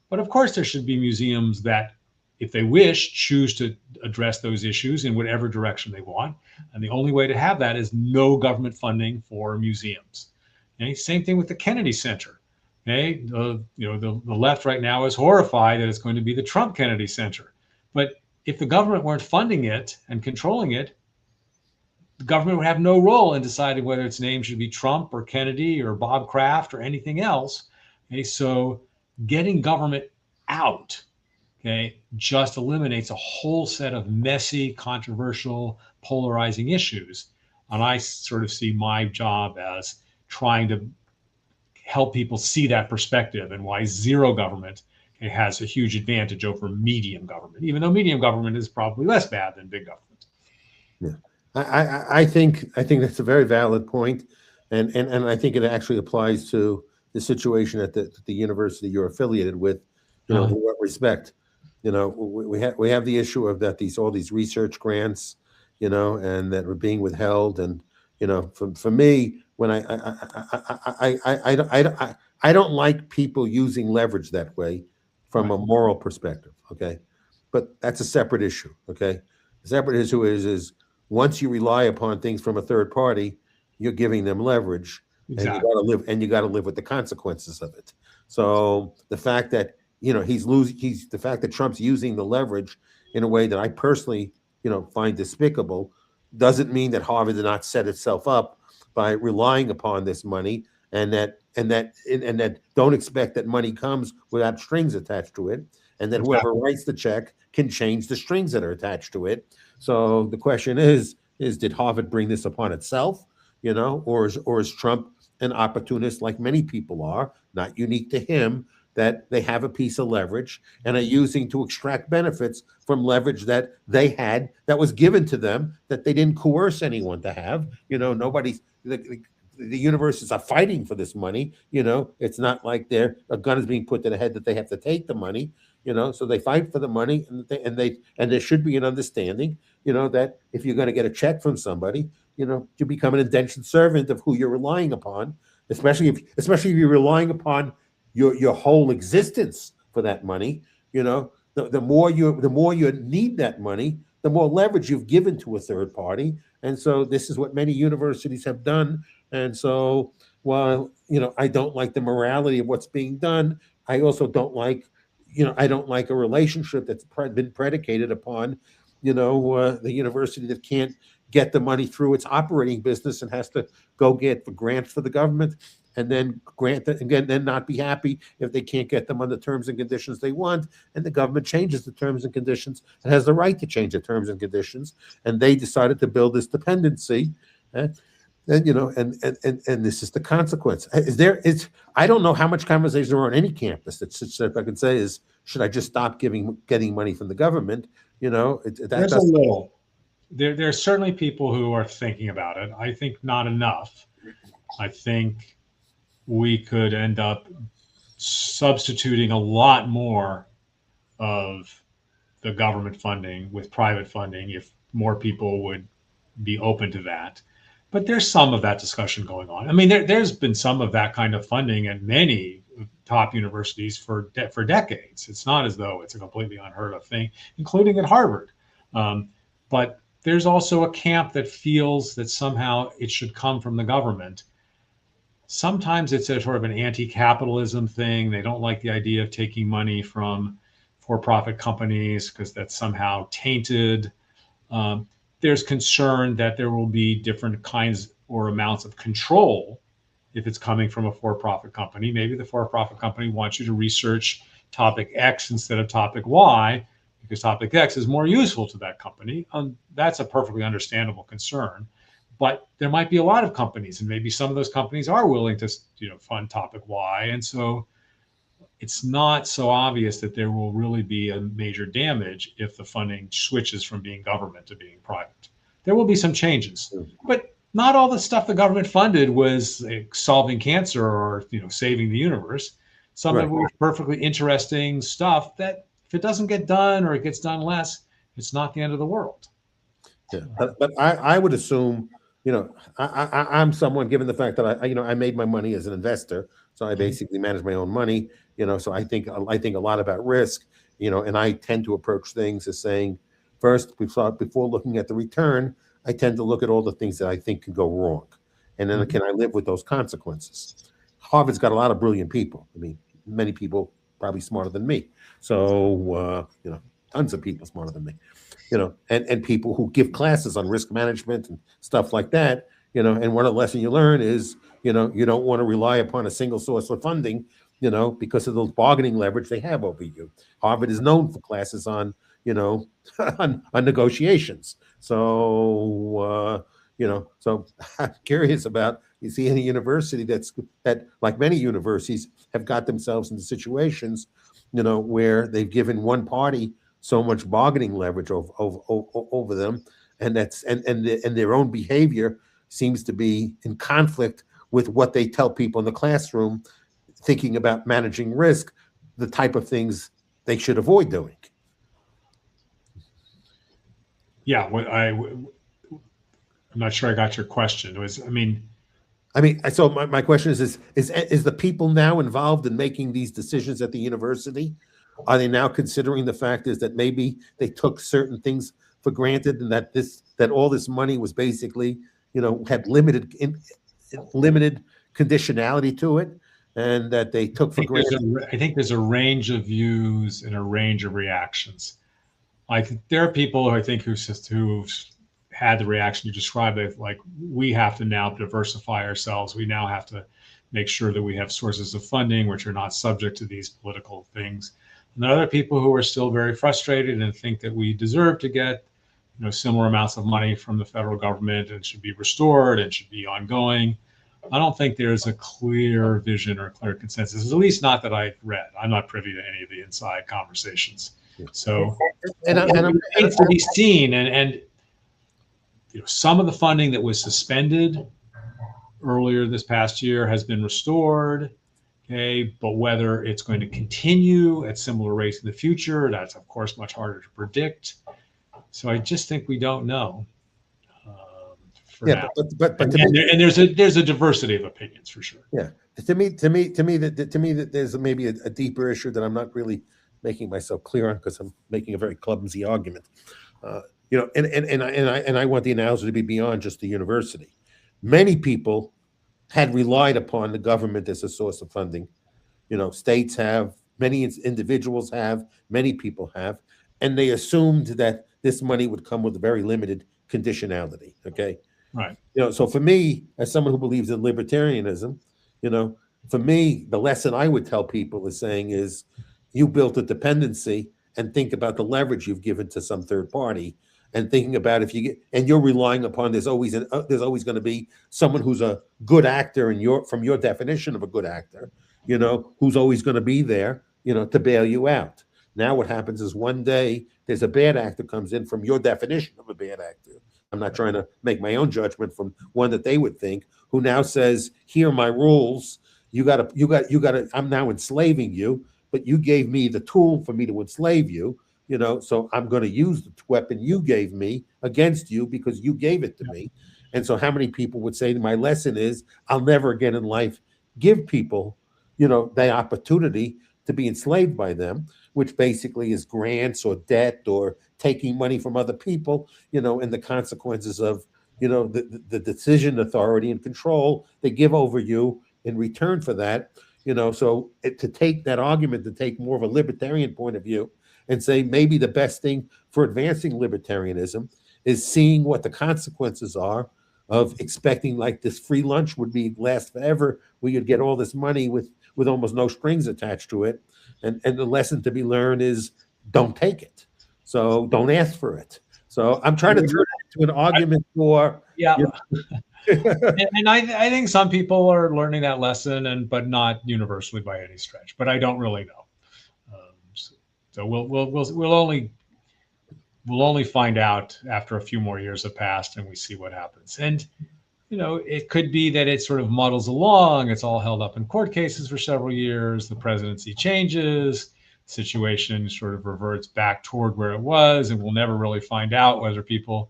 But of course, there should be museums that, if they wish, choose to address those issues in whatever direction they want. And the only way to have that is no government funding for museums. Okay? Same thing with the Kennedy Center. Okay? The left right now is horrified that it's going to be the Trump Kennedy Center. But if the government weren't funding it and controlling it, the government would have no role in deciding whether its name should be Trump or Kennedy or Bob Kraft or anything else. Okay? So getting government out, okay, just eliminates a whole set of messy, controversial, polarizing issues. And I sort of see my job as trying to help people see that perspective and why zero government has a huge advantage over medium government, even though medium government is probably less bad than big government. Yeah, I think that's a very valid point, and I think it actually applies to the situation at the university you're affiliated with. In what respect? We have the issue of that all these research grants, and that are being withheld, and for me, when I don't like people using leverage that way from a moral perspective. Okay, but that's a separate issue. Okay, the separate issue is once you rely upon things from a third party, you're giving them leverage, exactly. and you got to live with the consequences of it. So the fact that the fact that Trump's using the leverage in a way that I personally find despicable doesn't mean that Harvard did not set itself up by relying upon this money, and that don't expect that money comes without strings attached to it, and that whoever writes the check can change the strings that are attached to it. So the question is did Harvard bring this upon itself, or is Trump an opportunist like many people are, not unique to him, that they have a piece of leverage and are using to extract benefits from leverage that they had, that was given to them, that they didn't coerce anyone to have. The universities are fighting for this money. It's not like a gun is being put to the head that they have to take the money. So they fight for the money, and there should be an understanding, that if you're going to get a check from somebody, you become an indentured servant of who you're relying upon, especially if you're relying upon your whole existence for that money. The more you need that money, the more leverage you've given to a third party. And so this is what many universities have done. And so while, I don't like the morality of what's being done, I also don't like, I don't like a relationship that's been predicated upon, the university that can't get the money through its operating business and has to go get the grants for the government, and then grant that again, then not be happy if they can't get them on the terms and conditions they want, and the government changes the terms and conditions and has the right to change the terms and conditions, and they decided to build this dependency. And and this is the consequence. I don't know how much conversation there are on any campus that I can say is, should I just stop getting money from the government? There's a little. There are certainly people who are thinking about it. I think not enough. I think we could end up substituting a lot more of the government funding with private funding if more people would be open to that. But there's some of that discussion going on. I mean, there's been some of that kind of funding at many top universities for decades. It's not as though it's a completely unheard of thing, including at Harvard. But there's also a camp that feels that somehow it should come from the government. Sometimes it's a sort of an anti-capitalism thing. They don't like the idea of taking money from for-profit companies because that's somehow tainted. There's concern that there will be different kinds or amounts of control if it's coming from a for-profit company. Maybe the for-profit company wants you to research topic X instead of topic Y because topic X is more useful to that company. That's a perfectly understandable concern. But there might be a lot of companies, and maybe some of those companies are willing to, fund topic Y. And so it's not so obvious that there will really be a major damage if the funding switches from being government to being private. There will be some changes, but not all the stuff the government funded was like solving cancer or, saving the universe. Some of it was perfectly interesting stuff that if it doesn't get done or it gets done less, it's not the end of the world. Yeah, but I would assume, I'm someone, given the fact that I made my money as an investor, so I basically manage my own money, so I think a lot about risk, and I tend to approach things as saying, first, before looking at the return, I tend to look at all the things that I think can go wrong, and then can I live with those consequences? Harvard's got a lot of brilliant people. I mean, many people probably smarter than me, so tons of people smarter than me. And people who give classes on risk management and stuff like that, and one of the lessons you learn is, you don't want to rely upon a single source of funding, because of those bargaining leverage they have over you. Harvard is known for classes on, on negotiations. So, so I'm curious about, you see any university that, like many universities, have got themselves into situations, where they've given one party so much bargaining leverage over them, and their own behavior seems to be in conflict with what they tell people in the classroom, thinking about managing risk, the type of things they should avoid doing. Yeah, I'm not sure I got your question. So my question is the people now involved in making these decisions at the university, are they now considering the fact is that maybe they took certain things for granted, and that all this money was basically, had limited conditionality to it, and that they took for granted? I think there's a range of views and a range of reactions. There are people who I think who've had the reaction you described. Like, we have to now diversify ourselves. We now have to make sure that we have sources of funding which are not subject to these political things. And there are other people who are still very frustrated and think that we deserve to get, similar amounts of money from the federal government and should be restored and should be ongoing. I don't think there's a clear vision or clear consensus, at least not that I've read. I'm not privy to any of the inside conversations. So it needs to be seen. And some of the funding that was suspended earlier this past year has been restored. Okay, but whether it's going to continue at similar rates in the future, that's of course much harder to predict. So I just think we don't know. Now. But there's a diversity of opinions for sure. Yeah, to me, that there's maybe a deeper issue that I'm not really making myself clear on, because I'm making a very clumsy argument. I want the analogy to be beyond just the university. Many people had relied upon the government as a source of funding. States have, many individuals have, many people have, and they assumed that this money would come with very limited conditionality. Okay. Right. So for me, as someone who believes in libertarianism, for me, the lesson I would tell people is you built a dependency, and think about the leverage you've given to some third party, and thinking about if you get, and you're relying upon, there's always going to be someone who's a good actor, and from your definition of a good actor, who's always going to be there, to bail you out. Now what happens is one day there's a bad actor comes in from your definition of a bad actor. I'm not trying to make my own judgment from one that they would think, who now says, here are my rules. You got to, I'm now enslaving you, but you gave me the tool for me to enslave you, so I'm going to use the weapon you gave me against you because you gave it to me. And so how many people would say my lesson is, I'll never again in life give people, the opportunity to be enslaved by them, which basically is grants or debt or taking money from other people, and the consequences of, the decision authority and control they give over you in return for that. So to take that argument, to take more of a libertarian point of view and say maybe the best thing for advancing libertarianism is seeing what the consequences are of expecting like this free lunch would last forever, where you'd get all this money with almost no strings attached to it. And the lesson to be learned is don't take it. So don't ask for it. So I'm trying to turn it into an argument for, yeah. And I think some people are learning that lesson, but not universally by any stretch. But I don't really know. So we'll only find out after a few more years have passed and we see what happens. And it could be that it sort of muddles along. It's all held up in court cases for several years. The presidency changes, situation sort of reverts back toward where it was, and we'll never really find out whether people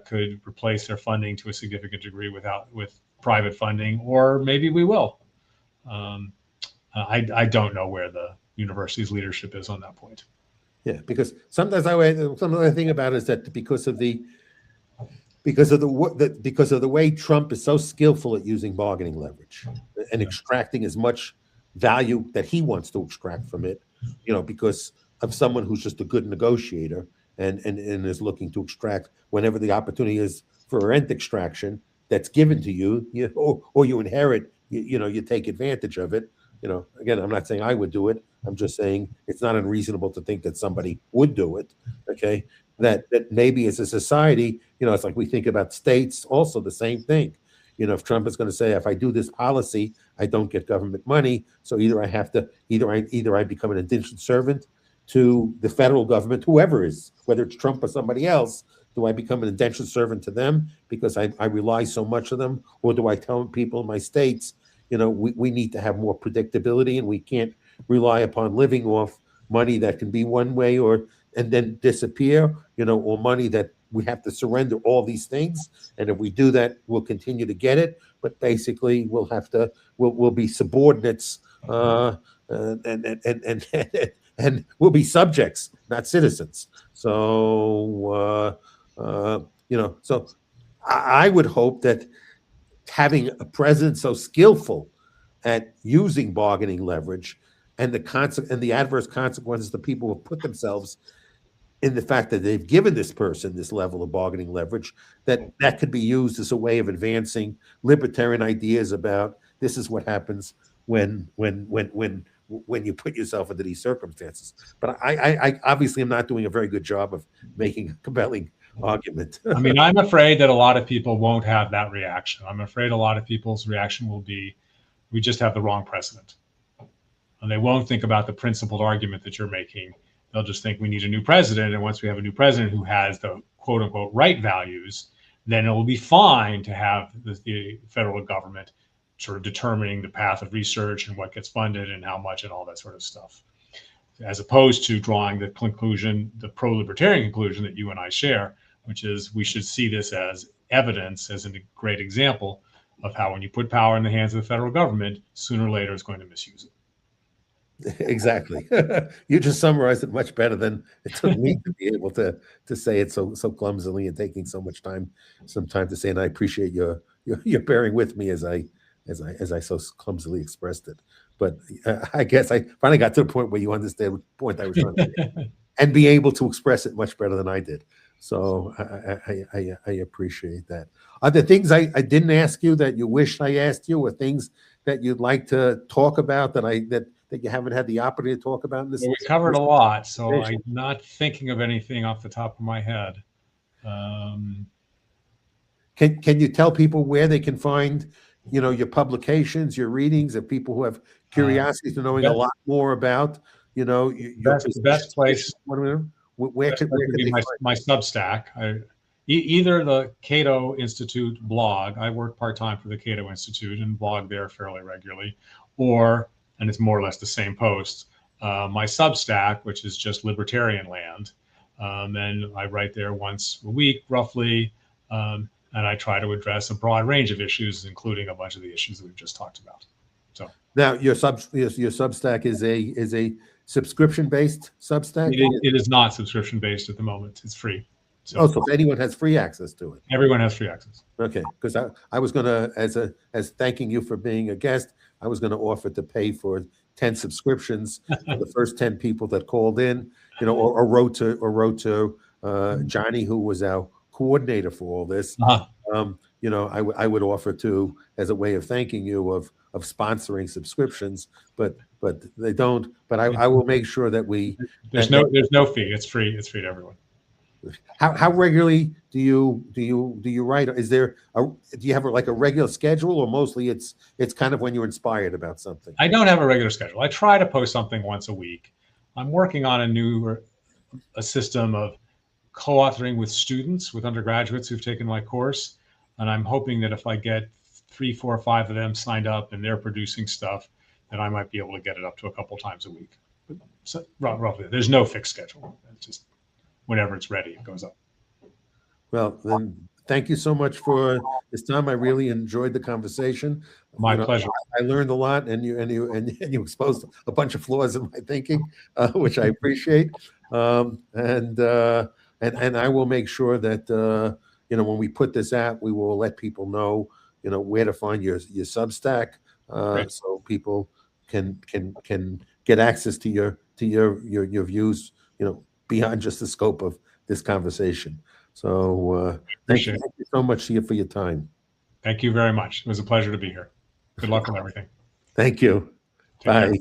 could replace their funding to a significant degree with private funding, or maybe we will. I don't know where the university's leadership is on that point. Yeah, because sometimes I think about is that because of the way Trump is so skillful at using bargaining leverage and extracting as much value that he wants to extract from it, because of someone who's just a good negotiator and is looking to extract whenever the opportunity is for rent extraction that's given to you, or you inherit, you take advantage of it. Again, I'm not saying I would do it. I'm just saying it's not unreasonable to think that somebody would do it. Okay, that maybe as a society, it's like we think about states, also the same thing. If Trump is going to say, if I do this policy, I don't get government money, so either I become an indentured servant to the federal government, whoever is, whether it's Trump or somebody else, do I become an indentured servant to them because I rely so much on them, or do I tell people in my states, we need to have more predictability and we can't rely upon living off money that can be one way and then disappear, or money that we have to surrender all these things. And if we do that, we'll continue to get it. But basically we'll be subordinates and we'll be subjects, not citizens. So, so I would hope that having a president so skillful at using bargaining leverage and the adverse consequences to people who put themselves in the fact that they've given this person this level of bargaining leverage, that could be used as a way of advancing libertarian ideas about this is what happens when you put yourself into these circumstances. But I obviously am not doing a very good job of making a compelling argument. I mean, I'm afraid that a lot of people won't have that reaction. I'm afraid a lot of people's reaction will be, we just have the wrong president. And they won't think about the principled argument that you're making. They'll just think we need a new president. And once we have a new president who has the quote unquote right values, then it will be fine to have the federal government sort of determining the path of research and what gets funded and how much and all that sort of stuff, as opposed to drawing the conclusion, the pro-libertarian conclusion that you and I share, which is we should see this as evidence, as a great example of how when you put power in the hands of the federal government, sooner or later it's going to misuse it. Exactly. You just summarized it much better than it took me to be able to say it so clumsily and taking so much time, some time to say. And I appreciate your bearing with me as I so clumsily expressed it. But I guess I finally got to the point where you understand the point I was trying to make, and be able to express it much better than I did. So I appreciate that. Are there things I didn't ask you that you wish I asked you, or things that you'd like to talk about that you haven't had the opportunity to talk about in this? Well, we covered a lot, so I'm conversation? not thinking of anything off the top of my head. Can you tell people where they can find, your publications, your readings, of people who have curiosity to knowing a Best, lot more about, your the best place, where best could place would be they my, find? my Substack. Either the Cato Institute blog. I work part-time for the Cato Institute and blog there fairly regularly, or, and it's more or less the same posts, my Substack, which is just Libertarian Land. And I write there once a week, roughly. And I try to address a broad range of issues, including a bunch of the issues that we've just talked about. So Now, your Substack is a subscription based Substack. it is not subscription based at the moment. It's free. So So if anyone has free access to it. everyone has free access. Okay, because I was gonna, as thanking you for being a guest, I was gonna offer to pay for 10 subscriptions for the first 10 people that called in, or wrote to Johnny, who was our coordinator for all this. Uh-huh. I would offer to, as a way of thanking you, of sponsoring subscriptions, but they don't. But I will make sure that There's no fee. It's free. It's free to everyone. How regularly do you write? Do you have like a regular schedule, or mostly it's kind of when you're inspired about something? I don't have a regular schedule. I try to post something once a week. I'm working on a system of co-authoring with students, with undergraduates who've taken my course, and I'm hoping that if I get 3, 4, 5 of them signed up and they're producing stuff, then I might be able to get it up to a couple times a week. So roughly, there's no fixed schedule. It's just whenever it's ready, it goes up. Well, then, thank you so much for this time. I really enjoyed the conversation. My pleasure. I learned a lot, and you exposed a bunch of flaws in my thinking, which I appreciate. And I will make sure that when we put this out, we will let people know where to find your Substack, so people can get access to your views, beyond just the scope of this conversation. So thank you so much for your time. Thank you very much. It was a pleasure to be here. Good luck with everything. Thank you. Bye.